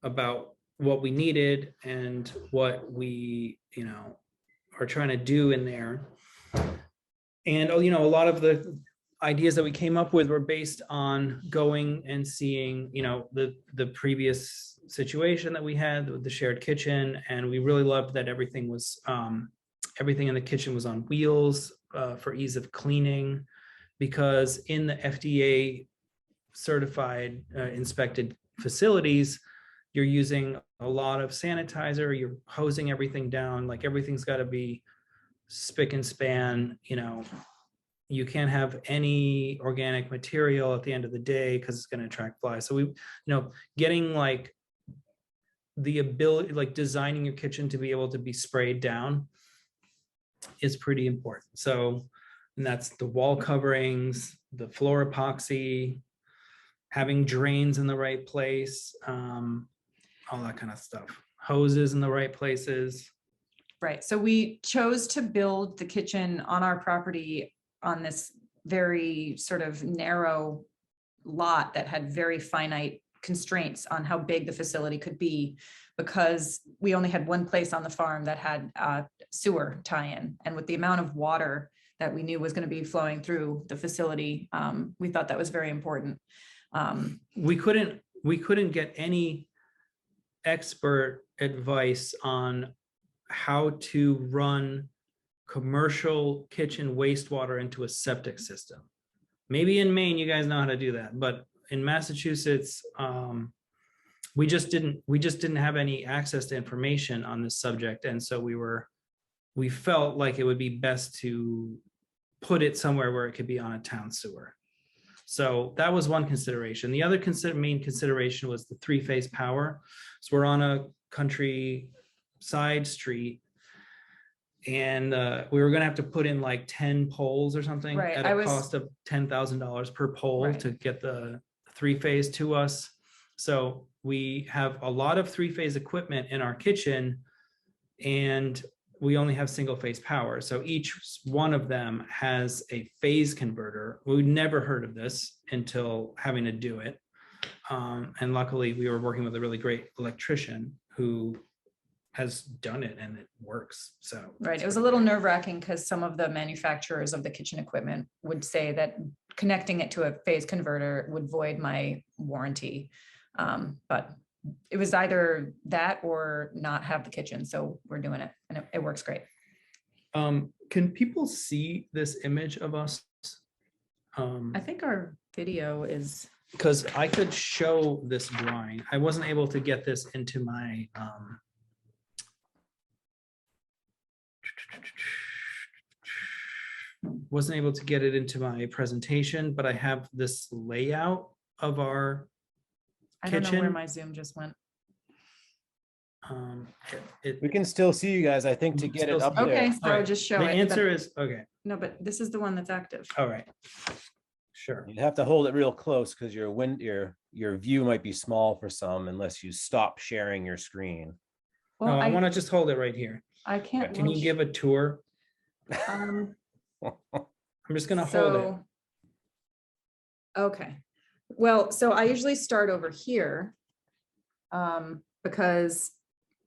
about what we needed and what we, you know, are trying to do in there. And, you know, a lot of the ideas that we came up with were based on going and seeing, you know, the previous situation that we had with the shared kitchen. And we really loved that everything was, everything in the kitchen was on wheels for ease of cleaning, because in the FDA certified inspected facilities, you're using a lot of sanitizer, you're hosing everything down, like everything's got to be spick and span, you know. You can't have any organic material at the end of the day because it's going to attract flies. So we, you know, getting like the ability, like designing your kitchen to be able to be sprayed down is pretty important. So, and that's the wall coverings, the floor epoxy, having drains in the right place, all that kind of stuff. Hoses in the right places. Right. So we chose to build the kitchen on our property on this very sort of narrow lot that had very finite constraints on how big the facility could be, because we only had one place on the farm that had a sewer tie-in. And with the amount of water that we knew was going to be flowing through the facility, we thought that was very important. We couldn't get any expert advice on how to run commercial kitchen wastewater into a septic system. Maybe in Maine, you guys know how to do that, but in Massachusetts, we just didn't have any access to information on this subject. And so we felt like it would be best to put it somewhere where it could be on a town sewer. So that was one consideration. The other main consideration was the 3-phase power. So we're on a country side street, and we were going to have to put in like 10 poles or something at a cost of $10,000 per pole to get the 3-phase to us. So we have a lot of 3-phase equipment in our kitchen, and we only have single-phase power. So each one of them has a phase converter. We never heard of this until having to do it. And luckily we were working with a really great electrician who has done it, and it works. So right. It was a little nerve-wracking because some of the manufacturers of the kitchen equipment would say that connecting it to a phase converter would void my warranty. But it was either that or not have the kitchen. So we're doing it, and it works great. Can people see this image of us? I think our video is. Because I could show this drawing. I wasn't able to get this into my wasn't able to get it into my presentation, but I have this layout of our I don't know where kitchen. my Zoom just went. We can still see you guys, I think, to get it up there. Okay, so Alright, just show the it. answer is, okay, No, but this is the one that's active. all right. Sure. You have to hold it real close because your view might be small for some unless you stop sharing your screen. Well, No, I want to just hold it right here. I can't. Can you give a tour? Um, I'm just gonna hold it. so, okay. Well, so I usually start over here because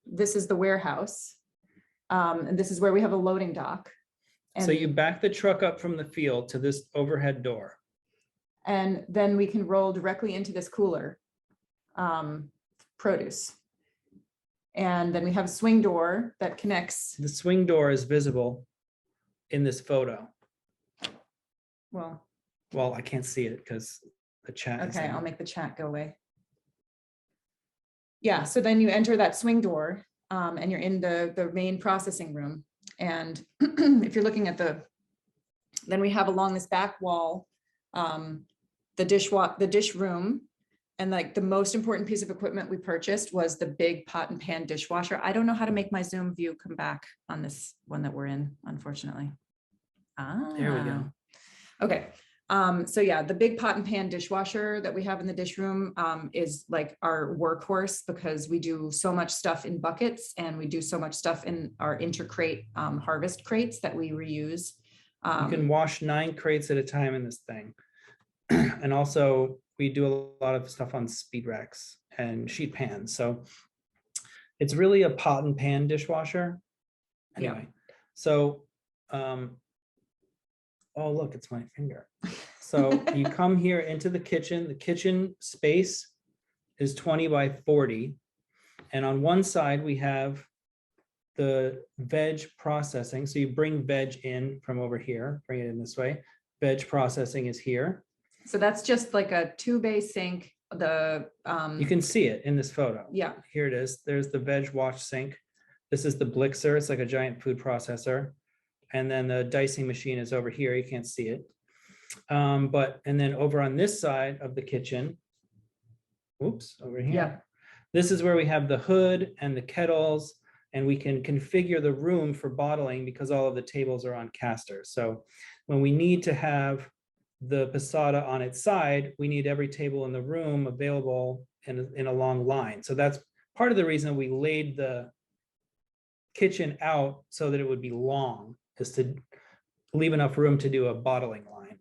this is the warehouse. And this is where we have a loading dock. So you back the truck up from the field to this overhead door. And then we can roll directly into this cooler produce. And then we have a swing door that connects. The swing door is visible in this photo. Well, Well, I can't see it because the chat is okay, on. I'll make the chat go away. Yeah, so then you enter that swing door and you're in the main processing room. And if you're looking at then we have along this back wall, the dish room. And like the most important piece of equipment we purchased was the big pot and pan dishwasher. I don't know how to make my Zoom view come back on this one that we're in, unfortunately. There we go. Okay. So yeah, the big pot and pan dishwasher that we have in the dish room is like our workhorse because we do so much stuff in buckets and we do so much stuff in our intercrate harvest crates that we reuse. You can wash 9 crates at a time in this thing. And also we do a lot of stuff on speed racks and sheet pans. So it's really a pot and pan dishwasher. Anyway, so, oh, look, it's my finger. So you come here into the kitchen space is 20 by 40. And on one side we have the veg processing. So you bring veg in from over here, bring it in this way. Veg processing is here. So that's just like a 2-bay sink. You can see it in this photo. Yeah. Here it is. There's the veg wash sink. This is the blixer. It's like a giant food processor. And then the dicing machine is over here. You can't see it. And then over on this side of the kitchen, oops, over here. Yeah. This is where we have the hood and the kettles, and we can configure the room for bottling because all of the tables are on casters. So when we need to have the Pasada on its side, we need every table in the room available in a long line. So that's part of the reason we laid the kitchen out so that it would be long, is to leave enough room to do a bottling line.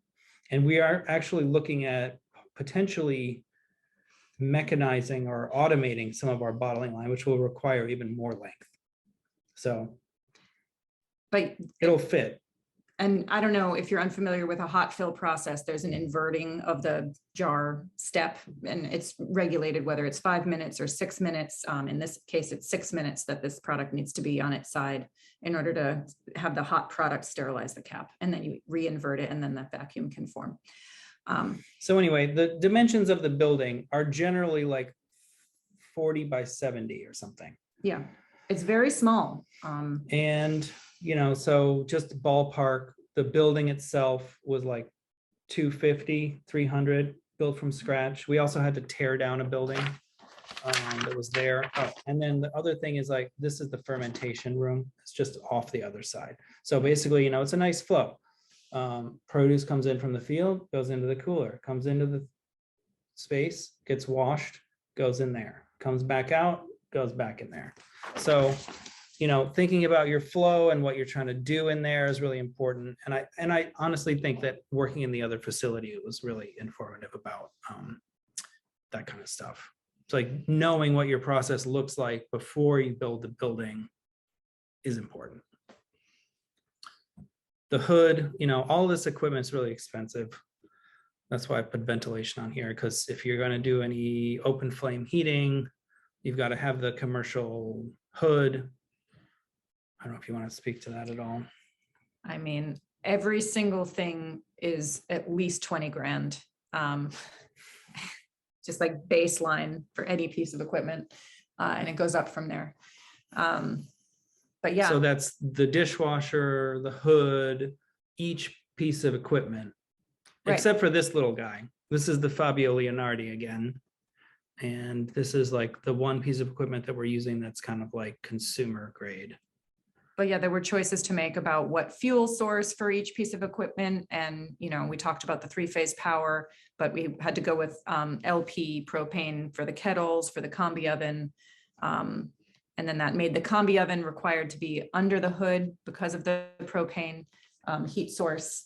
And we are actually looking at potentially mechanizing or automating some of our bottling line, which will require even more length. So But it'll fit. And I don't know if you're unfamiliar with a hot fill process, there's an inverting of the jar step and it's regulated whether it's 5 minutes or 6 minutes. In this case, it's 6 minutes that this product needs to be on its side in order to have the hot product sterilize the cap. And then you re-invert it and then that vacuum can form. So anyway, the dimensions of the building are generally like 40 by 70 or something. Yeah, it's very small. And, you know, so just ballpark, the building itself was like 250, 300 built from scratch. We also had to tear down a building that was there. Oh, and then the other thing is like, this is the fermentation room. It's just off the other side. So basically, you know, it's a nice flow. Produce comes in from the field, goes into the cooler, comes into the space, gets washed, goes in there, comes back out, goes back in there. So, you know, thinking about your flow and what you're trying to do in there is really important. And I honestly think that working in the other facility was really informative about that kind of stuff. It's like knowing what your process looks like before you build the building is important. The hood, you know, all this equipment is really expensive. That's why I put ventilation on here, because if you're going to do any open flame heating, you've got to have the commercial hood. I don't know if you want to speak to that at all. I mean, every single thing is at least 20 grand. Just like baseline for any piece of equipment. And it goes up from there. But yeah. So that's the dishwasher, the hood, each piece of equipment, Right. except for this little guy. This is the Fabio Leonardi again. And this is like the one piece of equipment that we're using that's kind of like consumer grade. But yeah, there were choices to make about what fuel source for each piece of equipment. And, you know, we talked about the 3-phase power, but we had to go with LP propane for the kettles, for the combi oven. And then that made the combi oven required to be under the hood because of the propane heat source.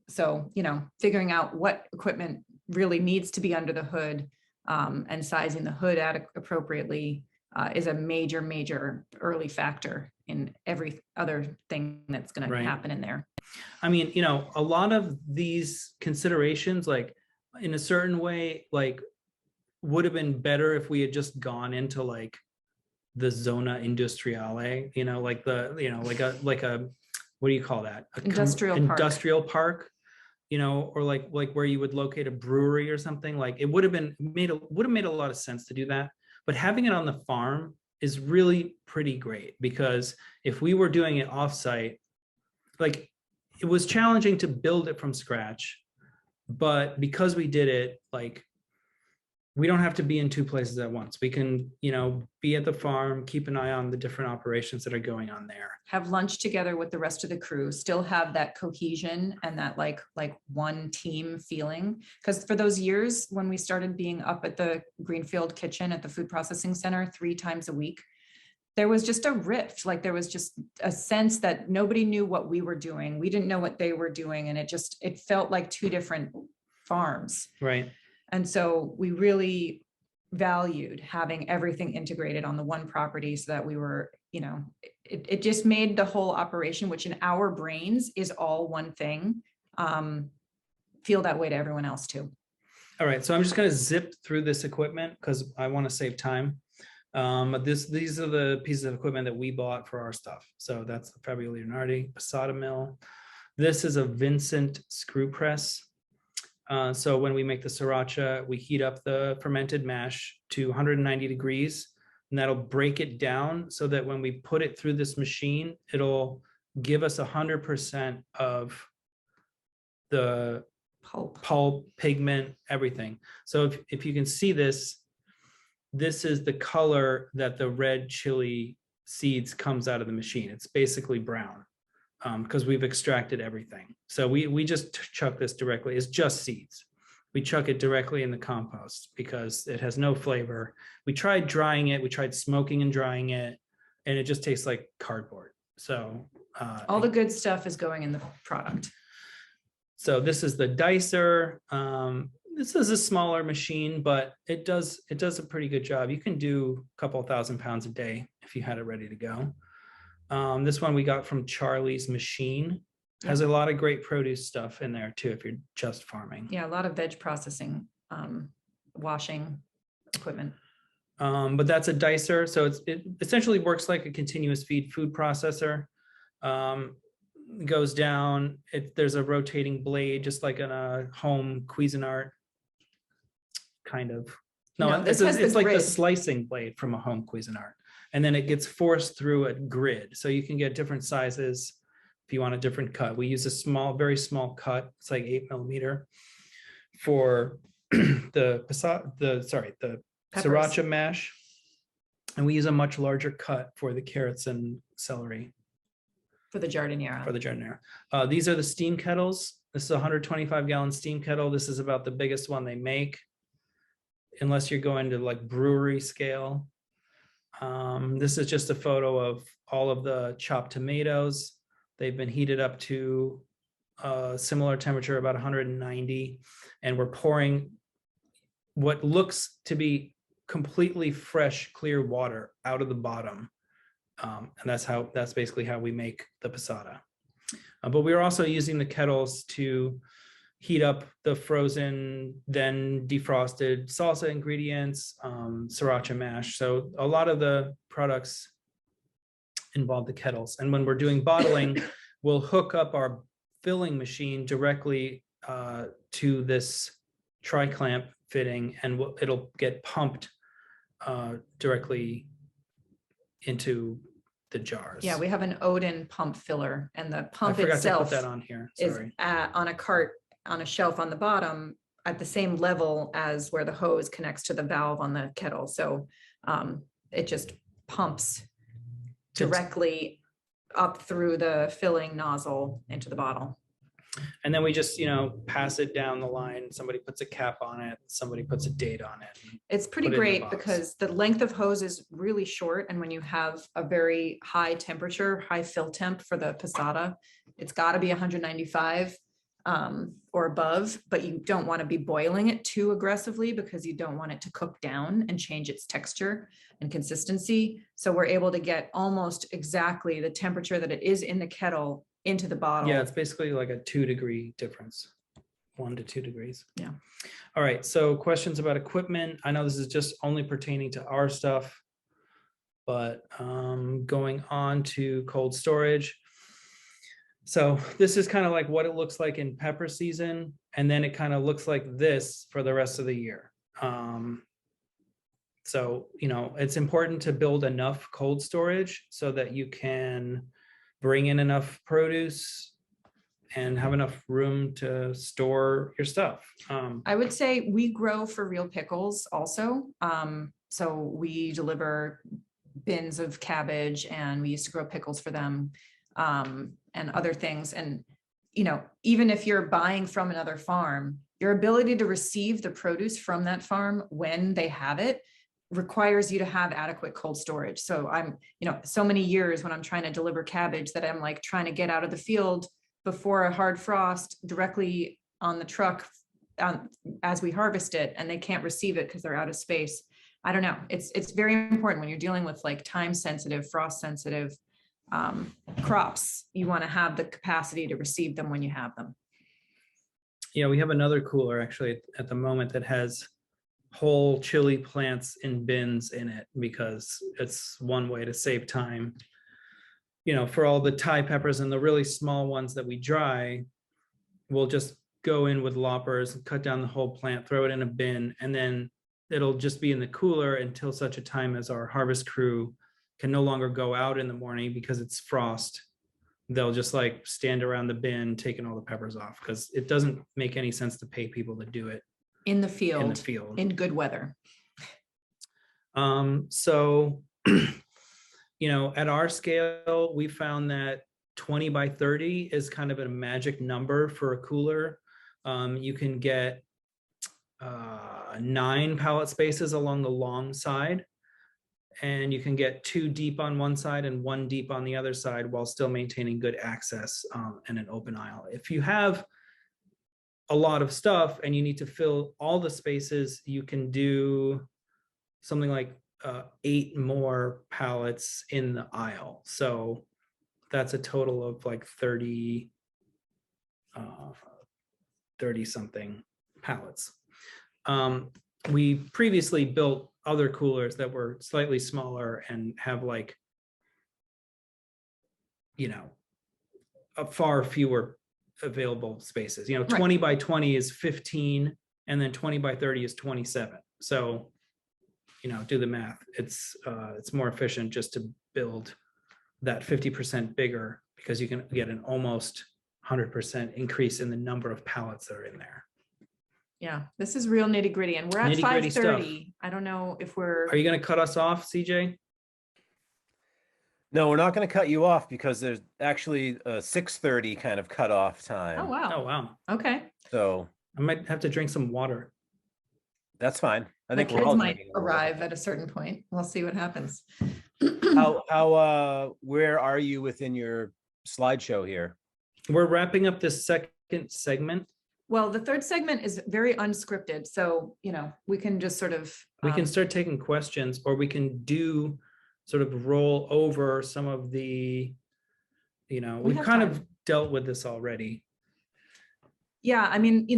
So, you know, figuring out what equipment really needs to be under the hood and sizing the hood appropriately is a major early factor in every other thing that's going to happen in there. I mean, you know, a lot of these considerations, like in a certain way, like would have been better if we had just gone into like the zona industriale, you know, like the, you know, like a, what do you call that? Industrial park, you know, or like where you would locate a brewery or something. Like it would have made a lot of sense to do that. But having it on the farm is really pretty great, because if we were doing it offsite, like it was challenging to build it from scratch, but because we did it, like we don't have to be in two places at once. We can, you know, be at the farm, keep an eye on the different operations that are going on there. Have lunch together with the rest of the crew, still have that cohesion and that like one team feeling. Because for those years when we started being up at the Greenfield kitchen at the food processing center 3 times a week, there was just a rift. Like there was just a sense that nobody knew what we were doing. We didn't know what they were doing. And it felt like 2 different farms. Right. And so we really valued having everything integrated on the one property so that we were, you know, it just made the whole operation, which in our brains is all one thing, feel that way to everyone else too. All right, so I'm just going to zip through this equipment because I want to save time. But these are the pieces of equipment that we bought for our stuff. So that's the Fabio Leonardi Pasada mill. This is a Vincent screw press. So when we make the sriracha, we heat up the fermented mash to 190 degrees, and that'll break it down so that when we put it through this machine, it'll give us 100% of the pulp, pigment, everything. So if you can see this, this is the color that the red chili seeds comes out of the machine. It's basically brown. Because we've extracted everything. So we just chuck this directly. It's just seeds. We chuck it directly in the compost because it has no flavor. We tried drying it. We tried smoking and drying it, and it just tastes like cardboard. So all the good stuff is going in the product. So this is the dicer. This is a smaller machine, but it does a pretty good job. You can do a couple 1,000 pounds a day if you had it ready to go. This one we got from Charlie's Machine. Has a lot of great produce stuff in there too if you're just farming. Yeah, a lot of veg processing, washing equipment. But that's a dicer, so it essentially works like a continuous feed food processor. Goes down. There's a rotating blade, just like in a home Cuisinart kind of. No, it's like the slicing blade from a home Cuisinart. And then it gets forced through a grid. So you can get different sizes if you want a different cut. We use a very small cut. It's like 8 millimeter for the sriracha mash. And we use a much larger cut for the carrots and celery. For the Giardina. For the Giardina. These are the steam kettles. This is a 125-gallon steam kettle. This is about the biggest one they make, unless you're going to like brewery scale. This is just a photo of all of the chopped tomatoes. They've been heated up to a similar temperature, about 190, and we're pouring what looks to be completely fresh, clear water out of the bottom. And that's basically how we make the pasada. But we're also using the kettles to heat up the frozen, then defrosted salsa ingredients, sriracha mash. So a lot of the products involve the kettles. And when we're doing bottling, we'll hook up our filling machine directly to this tri-clamp fitting, and it'll get pumped directly into the jars. Yeah, we have an Odin pump filler, and the I pump forgot to itself put that on here. is Sorry. on a cart on a shelf on the bottom at the same level as where the hose connects to the valve on the kettle. So it just pumps directly up through the filling nozzle into the bottle. And then we just, pass it down the line. Somebody puts a cap on it. Somebody puts a date on it. It's pretty Put it in the great box. because the length of hose is really short. And when you have a very high temperature, high fill temp for the Pasada, it's got to be 195 or above, but you don't want to be boiling it too aggressively because you don't want it to cook down and change its texture and consistency. So we're able to get almost exactly the temperature that it is in the kettle into the bottle. Yeah, it's basically like a 2-degree difference, 1 to 2 degrees. Yeah. All right. So questions about equipment. I know this is just only pertaining to our stuff, but going on to cold storage. So this is kind of like what it looks like in pepper season. And then it kind of looks like this for the rest of the year. So, it's important to build enough cold storage so that you can bring in enough produce and have enough room to store your stuff. I would say we grow for real pickles also. So we deliver bins of cabbage, and we used to grow pickles for them, and other things. And, even if you're buying from another farm, your ability to receive the produce from that farm when they have it requires you to have adequate cold storage. So I'm, so many years when I'm trying to deliver cabbage that I'm like trying to get out of the field before a hard frost directly on the truck as we harvest it, and they can't receive it because they're out of space. I don't know. It's very important when you're dealing with like time sensitive, frost sensitive crops. You want to have the capacity to receive them when you have them. Yeah, we have another cooler actually at the moment that has whole chili plants in bins in it because it's one way to save time. For all the Thai peppers and the really small ones that we dry, we'll just go in with loppers and cut down the whole plant, throw it in a bin, and then it'll just be in the cooler until such a time as our harvest crew can no longer go out in the morning because it's frost. They'll just like stand around the bin taking all the peppers off because it doesn't make any sense to pay people to do it in the field in good weather. So at our scale, we found that 20 by 30 is kind of a magic number for a cooler. You can get 9 pallet spaces along the long side, and you can get 2 deep on one side and 1 deep on the other side while still maintaining good access and an open aisle. If you have a lot of stuff and you need to fill all the spaces, you can do something like 8 more pallets in the aisle. So that's a total of like 30 something pallets. We previously built other coolers that were slightly smaller and have like, a far fewer available spaces. 20 by 20 is 15, and then 20 by 30 is 27. So, do the math. It's more efficient just to build that 50% bigger because you can get an almost 100% increase in the number of pallets that are in there. Yeah, this is real nitty gritty, and we're at 5:30. I don't know if we're. Are you going to cut us off, CJ? No, we're not going to cut you off because there's actually a 6:30 kind of cutoff time. Oh, wow. Oh, wow. Okay. So I might have to drink some water. That's fine. I think The we're kids all might drinking a little arrive bit. at a certain point. We'll see what happens. Where are you within your slideshow here? We're wrapping up this second segment. Well, the third segment is very unscripted. So, we can just sort of. We can start taking questions, or we can do sort of roll over some of the, we've have kind time. of dealt with this already. Yeah, I mean,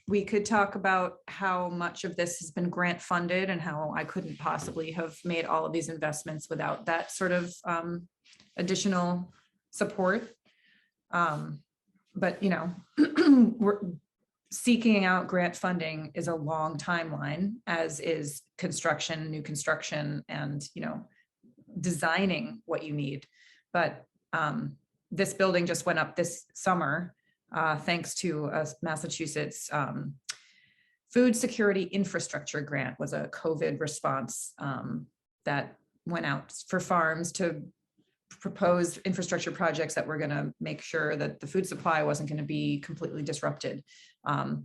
we could talk about how much of this has been grant funded and how I couldn't possibly have made all of these investments without that sort of additional support. But, we're seeking out grant funding is a long timeline, as is construction, new construction, and, designing what you need. But this building just went up this summer, thanks to a Massachusetts food security infrastructure grant. Was a COVID response that went out for farms to propose infrastructure projects that were going to make sure that the food supply wasn't going to be completely disrupted.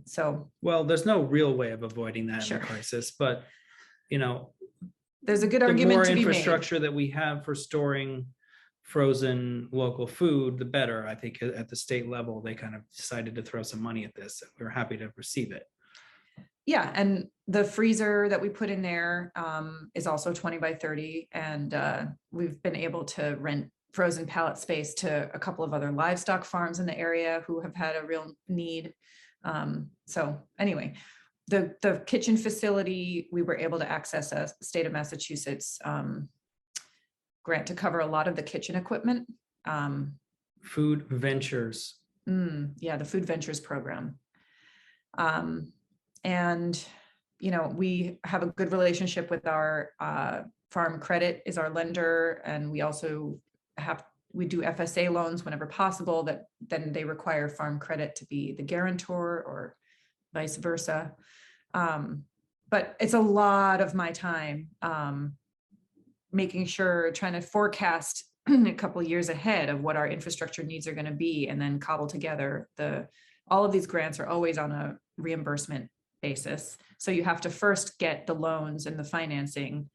So, well, there's no real way of avoiding that Sure. in a crisis, but you know, there's a good the argument more to be made. infrastructure that we have for storing frozen local food, the better. I think at the state level, they kind of decided to throw some money at this. We're happy to receive it. Yeah, and the freezer that we put in there is also 20 by 30, and we've been able to rent frozen pallet space to a couple of other livestock farms in the area who have had a real need. So anyway, the kitchen facility, we were able to access a state of Massachusetts grant to cover a lot of the kitchen equipment. Food Ventures. Yeah, the Food Ventures program. And, you know, we have a good relationship with our Farm Credit is our lender. And we also we do FSA loans whenever possible, that then they require Farm Credit to be the guarantor or vice versa. But it's a lot of my time making sure, trying to forecast a couple of years ahead of what our infrastructure needs are going to be, and then cobble together all of these grants are always on a reimbursement basis. So you have to first get the loans and the financing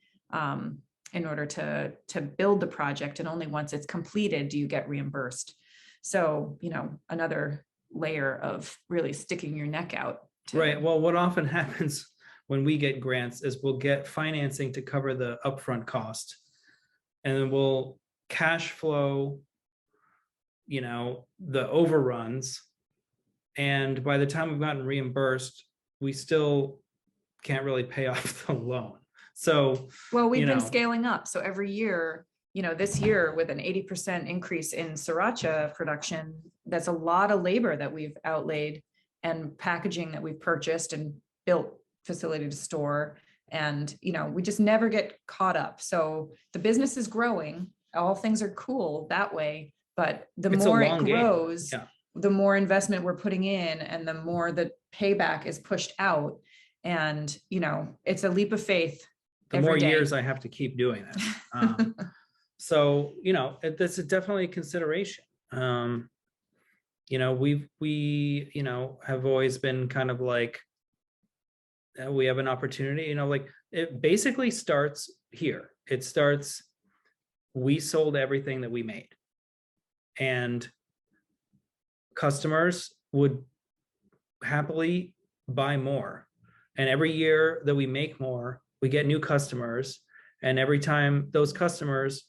in order to build the project. And only once it's completed do you get reimbursed. So, you know, another layer of really sticking your neck out. Right. Well, what often happens when we get grants is we'll get financing to cover the upfront cost, and then we'll cash flow, you know, the overruns. And by the time we've gotten reimbursed, we still can't really pay off the loan. So, well, we've been scaling up. So every year, you know, this year with an 80% increase in Sriracha production, that's a lot of labor that we've outlaid and packaging that we've purchased and built facility to store. And, you know, we just never get caught up. So the business is growing. All things are cool that way. But the more it grows, the more investment we're putting in and the more the payback is pushed out. And, you know, it's a leap of faith. The more years I have to keep doing this. So, you know, that's definitely a consideration. You know, we, you know, have always been kind of like, we have an opportunity, you know, like it basically starts here. It starts, we sold everything that we made, and customers would happily buy more. And every year that we make more, we get new customers. And every time those customers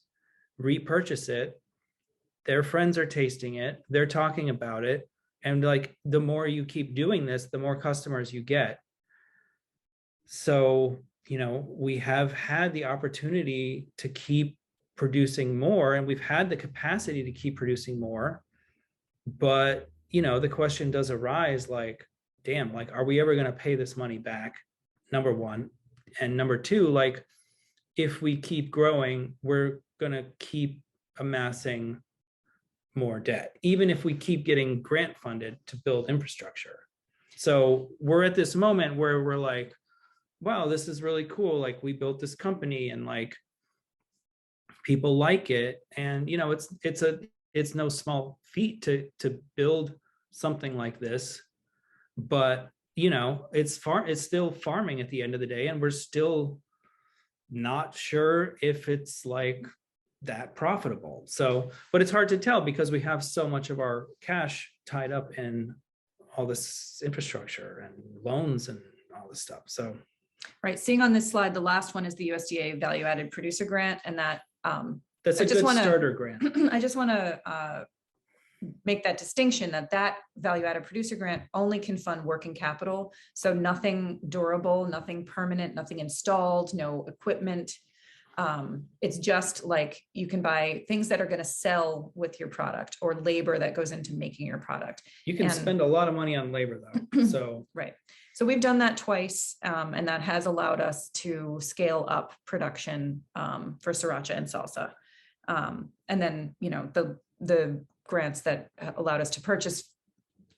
repurchase it, their friends are tasting it, they're talking about it. And like, the more you keep doing this, the more customers you get. So, you know, we have had the opportunity to keep producing more, and we've had the capacity to keep producing more. But, you know, the question does arise, like, damn, like, are we ever going to pay this money back? Number one. And number two, like, if we keep growing, we're going to keep amassing more debt, even if we keep getting grant funded to build infrastructure. So we're at this moment where we're like, wow, this is really cool. Like, we built this company and like people like it. And, you know, it's no small feat to build something like this, but, you know, it's still farming at the end of the day. And we're still not sure if it's like that profitable. So, but it's hard to tell because we have so much of our cash tied up in all this infrastructure and loans and all this stuff. So, right. Seeing on this slide, the last one is the USDA value added producer grant. And that that's a good starter grant. I just want to make that distinction that value added producer grant only can fund working capital. So nothing durable, nothing permanent, nothing installed, no equipment. It's just like you can buy things that are going to sell with your product or labor that goes into making your product. You can And- spend a lot of money on labor though. So Right. So we've done that twice, and that has allowed us to scale up production for Sriracha and salsa. And then, you know, the grants that allowed us to purchase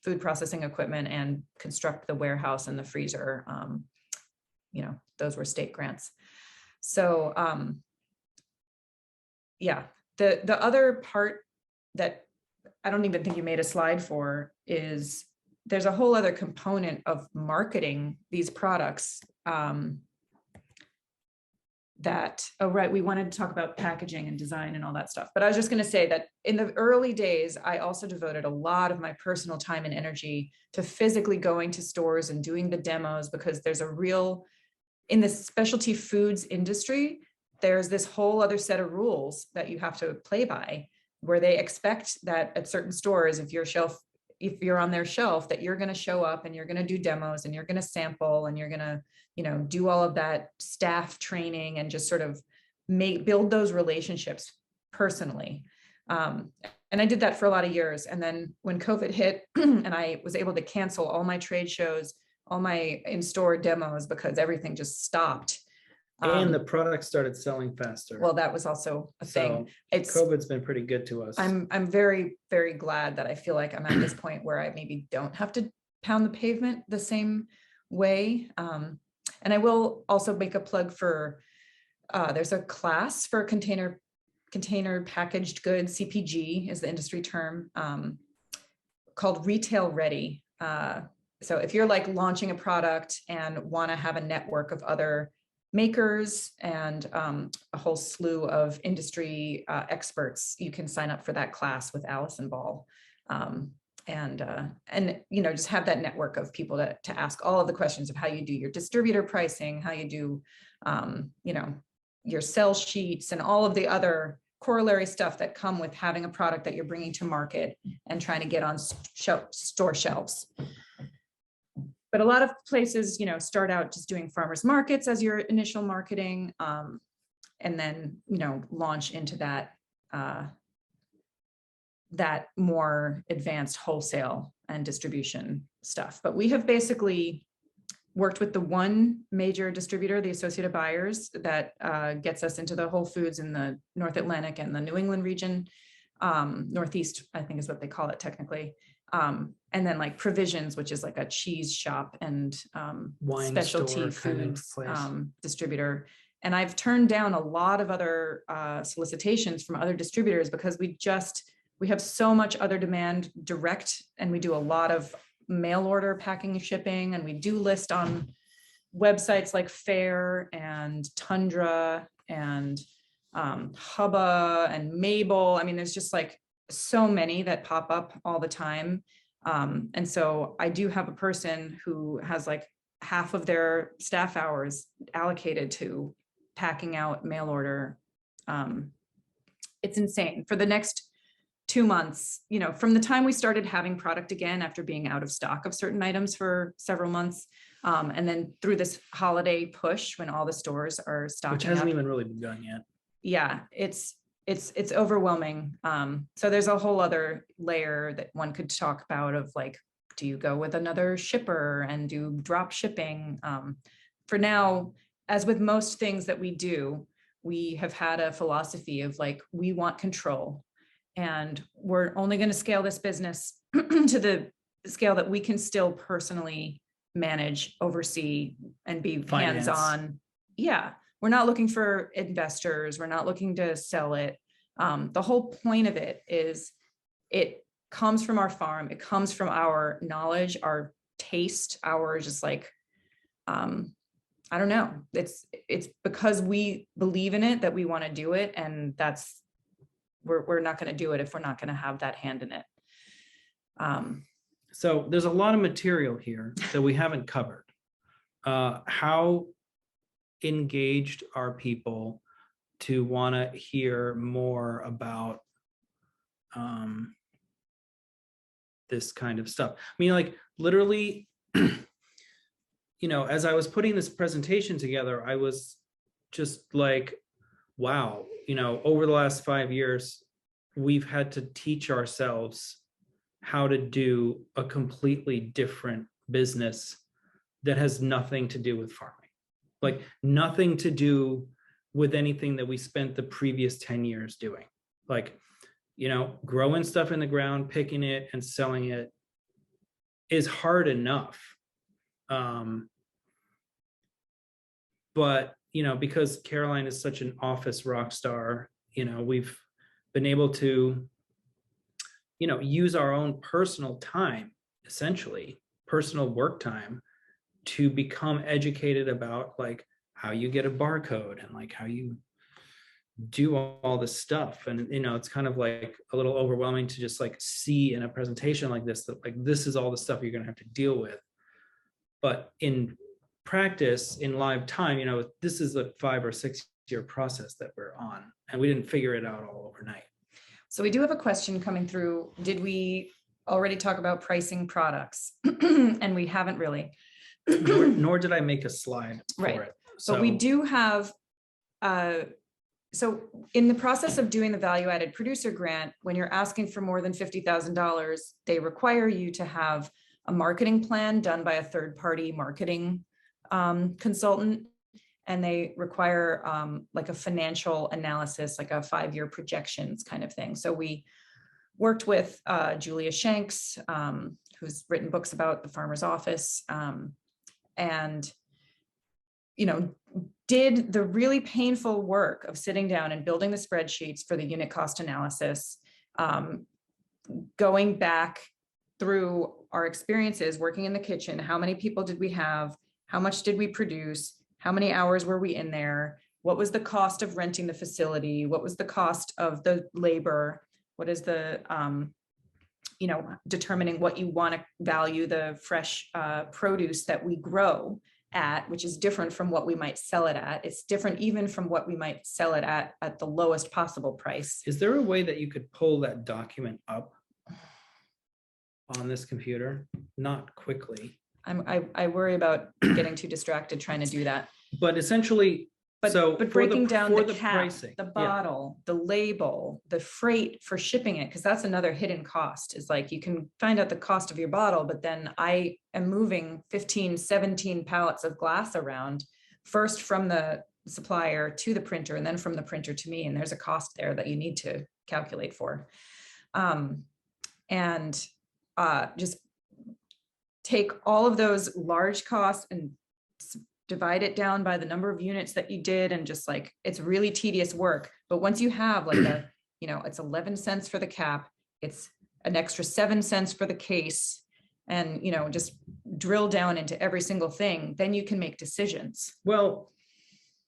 food processing equipment and construct the warehouse and the freezer, you know, those were state grants. So yeah, the other part that I don't even think you made a slide for is there's a whole other component of marketing these products that, oh, right, we wanted to talk about packaging and design and all that stuff. But I was just going to say that in the early days, I also devoted a lot of my personal time and energy to physically going to stores and doing the demos, because there's a real, in the specialty foods industry, there's this whole other set of rules that you have to play by, where they expect that at certain stores, if you're on their shelf, that you're going to show up and you're going to do demos and you're going to sample and you're going to, you know, do all of that staff training and just sort of build those relationships personally. And I did that for a lot of years. And then when COVID hit and I was able to cancel all my trade shows, all my in-store demos, because everything just stopped. and the product started selling faster. Well, that was also a thing. It's COVID's been pretty good to us. I'm very, very glad that I feel like I'm at this point where I maybe don't have to pound the pavement the same way. And I will also make a plug for, there's a class for container packaged goods, CPG is the industry term, called Retail Ready. So if you're like launching a product and want to have a network of other makers and a whole slew of industry experts, you can sign up for that class with Allison Ball. And you know, just have that network of people to ask all of the questions of how you do your distributor pricing, how you do, you know, your sell sheets and all of the other corollary stuff that come with having a product that you're bringing to market and trying to get on store shelves. But a lot of places, you know, start out just doing farmers markets as your initial marketing, and then, you know, launch into that that more advanced wholesale and distribution stuff. But we have basically worked with the one major distributor, the Associated Buyers, that gets us into the Whole Foods in the North Atlantic and the New England region, Northeast, I think is what they call it technically. And then like Provisions, which is like a cheese shop and Wine specialty store kind of foods place. distributor. And I've turned down a lot of other solicitations from other distributors because we have so much other demand direct, and we do a lot of mail order packing and shipping, and we do list on websites like Fair and Tundra and Hubba and Mabel. I mean, there's just like so many that pop up all the time. And so I do have a person who has like half of their staff hours allocated to packing out mail order. It's insane. For the next 2 months, you know, from the time we started having product again after being out of stock of certain items for several months, and then through this holiday push when all the stores are stocking Which hasn't up. even really begun yet. Yeah, it's overwhelming. So there's a whole other layer that one could talk about of like, do you go with another shipper and do drop shipping? For now, as with most things that we do, we have had a philosophy of like, we want control, and we're only going to scale this business to the scale that we can still personally manage, oversee, and be Finance. hands-on. Yeah. We're not looking for investors. We're not looking to sell it. The whole point of it is it comes from our farm. It comes from our knowledge, our taste, our just like, I don't know. It's because we believe in it that we want to do it. And we're not going to do it if we're not going to have that hand in it. So there's a lot of material here that we haven't covered. How engaged are people to want to hear more about this kind of stuff? I mean, like literally, you know, as I was putting this presentation together, I was just like wow, over the last 5 years, we've had to teach ourselves how to do a completely different business that has nothing to do with farming, like nothing to do with anything that we spent the previous 10 years doing. Like, growing stuff in the ground, picking it and selling it is hard enough. But, because Caroline is such an office rock star, we've been able to, use our own personal time, essentially personal work time, to become educated about like how you get a barcode and like how you do all this stuff. And, it's kind of like a little overwhelming to just like see in a presentation like this, that like, this is all the stuff you're going to have to deal with. But in practice, in live time, this is a 5 or 6 year process that we're on, and we didn't figure it out all overnight. So we do have a question coming through. Did we already talk about pricing products? And we haven't really. Nor did I make a slide for Right. it. But we do have, so in the process of doing the value-added producer grant, when you're asking for more than $50,000, they require you to have a marketing plan done by a third-party marketing consultant. And they require like a financial analysis, like a 5-year projections kind of thing. So we worked with Julia Shanks, who's written books about the farmer's office, and did the really painful work of sitting down and building the spreadsheets for the unit cost analysis, going back through our experiences working in the kitchen. How many people did we have? How much did we produce? How many hours were we in there? What was the cost of renting the facility? What was the cost of the labor? What is the, determining what you want to value the fresh produce that we grow at, which is different from what we might sell it at. It's different even from what we might sell it at the lowest possible price. Is there a way that you could pull that document up on this computer? Not quickly. I worry about getting too distracted trying to do that. But essentially, But breaking down the cap, pricing, the bottle, the label, the freight for shipping it, because that's another hidden cost. Is like you can find out the cost of your bottle, but then I am moving 15, 17 pallets of glass around, first from the supplier to the printer, and then from the printer to me. And there's a cost there that you need to calculate for. Just take all of those large costs and divide it down by the number of units that you did. And just like, it's really tedious work. But once you have like it's 11 cents for the cap, it's an extra 7 cents for the case, and, just drill down into every single thing, then you can make decisions. Well,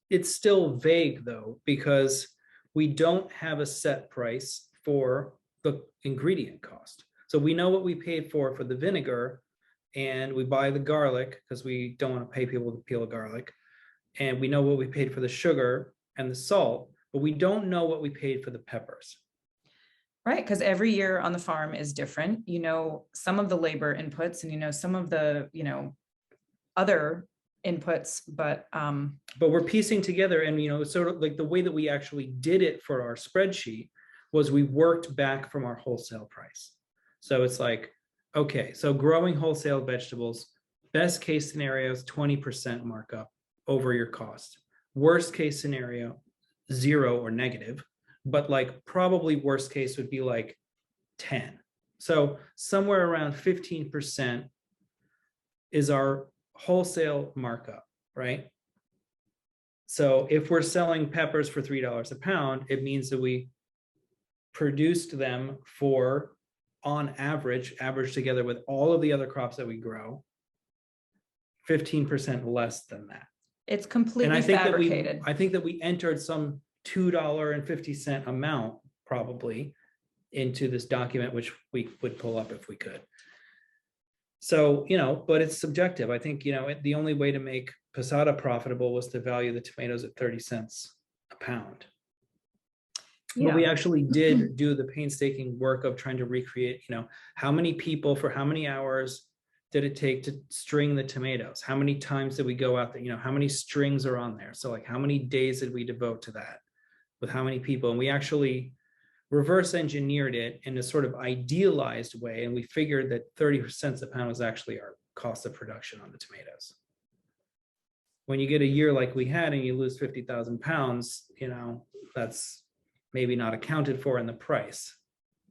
it's still vague though, because we don't have a set price for the ingredient cost. So we know what we paid for the vinegar, and we buy the garlic because we don't want to pay people to peel a garlic. And we know what we paid for the sugar and the salt, but we don't know what we paid for the peppers. Right, because every year on the farm is different. Some of the labor inputs and some of the, other inputs, but we're piecing together, and sort of like the way that we actually did it for our spreadsheet was we worked back from our wholesale price. So it's like, okay, so growing wholesale vegetables, best case scenario is 20% markup over your cost. Worst case scenario, 0 or negative, but like probably worst case would be like 10. So somewhere around 15% is our wholesale markup, right? So if we're selling peppers for $3 a pound, it means that we produced them for, on average together with all of the other crops that we grow, 15% less than that. It's completely fabricated. I think that we entered some $2.50 amount probably into this document, which we would pull up if we could. So, but it's subjective. I think, the only way to make Pasada profitable was to value the tomatoes at 30 cents a pound. Yeah. But we actually did do the painstaking work of trying to recreate, how many people for how many hours did it take to string the tomatoes? How many times did we go out there? How many strings are on there? So like how many days did we devote to that? with how many people, and we actually reverse engineered it in a sort of idealized way, and we figured that 30 cents a pound was actually our cost of production on the tomatoes. When you get a year like we had and you lose 50,000 pounds, you know, that's maybe not accounted for in the price.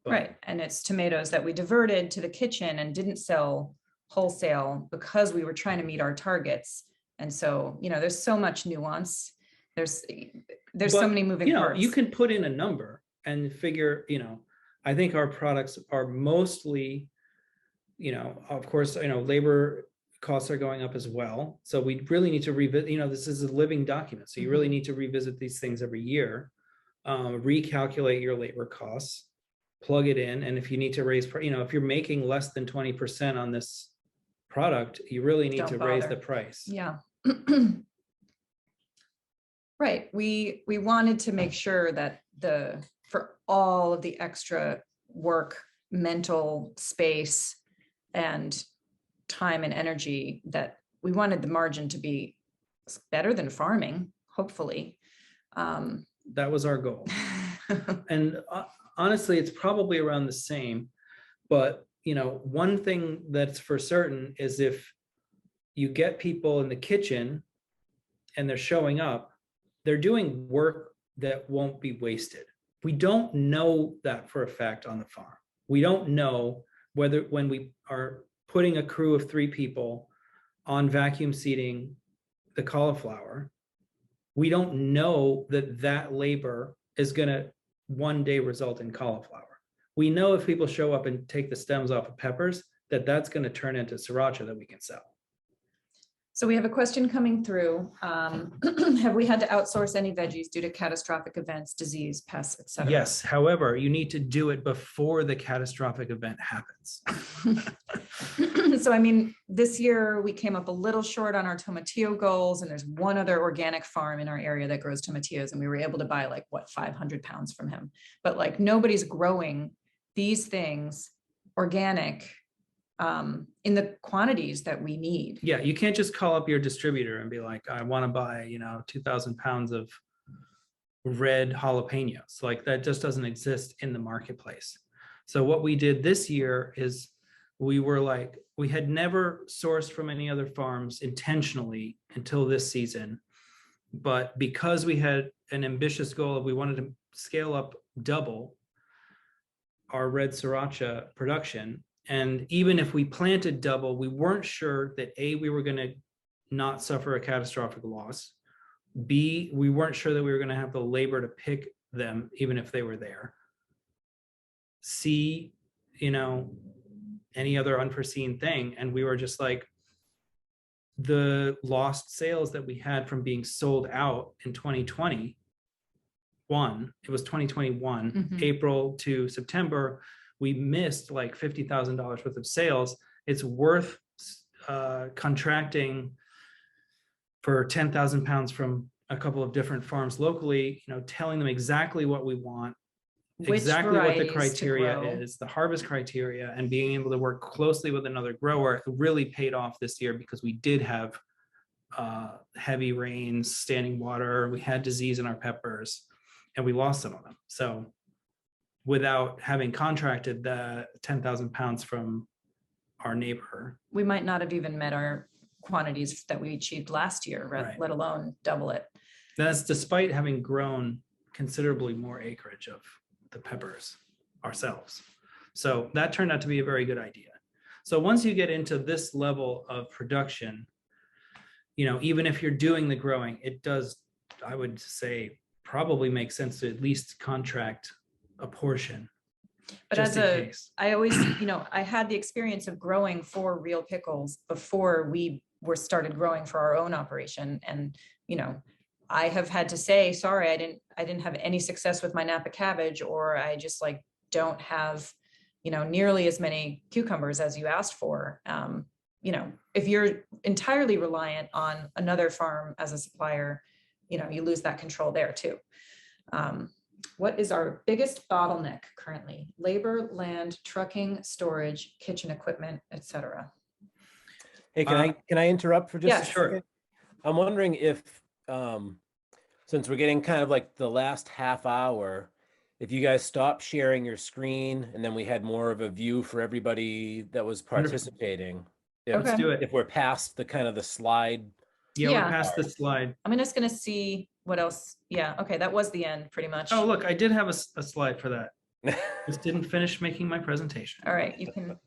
But Right, and it's tomatoes that we diverted to the kitchen and didn't sell wholesale because we were trying to meet our targets. And so, you know, there's so much nuance. There's so but, many moving you know, parts. you can put in a number and figure, you know, I think our products are mostly, you know, of course, you know, labor costs are going up as well. So we really need to revisit, you know, this is a living document. So you really need to revisit these things every year, recalculate your labor costs, plug it in. And if you need to raise, you know, if you're making less than 20% on this product, you really need Don't to raise bother. the price. Yeah. Right. We wanted to make sure that for all of the extra work, mental space, and time and energy, that we wanted the margin to be better than farming, hopefully. That was our goal. And honestly, it's probably around the same. But, you know, one thing that's for certain is if you get people in the kitchen and they're showing up, they're doing work that won't be wasted. We don't know that for a fact on the farm. We don't know whether when we are putting a crew of 3 people on vacuum seeding the cauliflower, we don't know that that labor is going to one day result in cauliflower. We know if people show up and take the stems off of peppers, that that's going to turn into sriracha that we can sell. So we have a question coming through. Have we had to outsource any veggies due to catastrophic events, disease, pests, et cetera? Yes. However, you need to do it before the catastrophic event happens. So, I mean, this year we came up a little short on our tomatillo goals, and there's one other organic farm in our area that grows tomatillos, and we were able to buy like, what, 500 pounds from him. But like, nobody's growing these things organic in the quantities that we need. Yeah, you can't just call up your distributor and be like, I want to buy, you know, 2,000 pounds of red jalapenos. Like, that just doesn't exist in the marketplace. So what we did this year is we were like, we had never sourced from any other farms intentionally until this season. But because we had an ambitious goal of we wanted to scale up double our red sriracha production, and even if we planted double, we weren't sure that A, we were going to not suffer a catastrophic loss. B, we weren't sure that we were going to have the labor to pick them, even if they were there. C, you know, any other unforeseen thing. And we were just like, the lost sales that we had from being sold out in 2021, it was 2021, April to September, we missed like $50,000 worth of sales. It's worth contracting for 10,000 pounds from a couple of different farms locally, you know, telling them exactly what we want, exactly what the criteria is, the harvest criteria, and being able to work closely with another grower. It really paid off this year because we did have heavy rains, standing water, we had disease in our peppers, and we lost some of them. So without having contracted the 10,000 pounds from our neighbor, we might not have even met our quantities that we achieved last year, Right. let alone double it. that's despite having grown considerably more acreage of the peppers ourselves. So that turned out to be a very good idea. So once you get into this level of production, you know, even if you're doing the growing, it does, I would say, probably make sense to at least contract a portion. But just in case. I always, you know, I had the experience of growing for real pickles before we started growing for our own operation. And, you know, I have had to say, sorry, I didn't have any success with my Napa cabbage, or I just like don't have, you know, nearly as many cucumbers as you asked for. You know, if you're entirely reliant on another farm as a supplier, you know, you lose that control there too. What is our biggest bottleneck currently? Labor, land, trucking, storage, kitchen equipment, etc. Hey, can I interrupt for just Yeah, a sure. second? I'm wondering if Since we're getting kind of like the last half hour, if you guys stop sharing your screen and then we had more of a view for everybody that was Wonderful. participating. Okay. Let's do it. If we're past the kind of the slide. Yeah, Yeah. we're past the slide. I'm just gonna see what else. Yeah, okay, that was the end, pretty much. Oh, look, I did have a slide for that. Just didn't finish making my presentation. All right, you can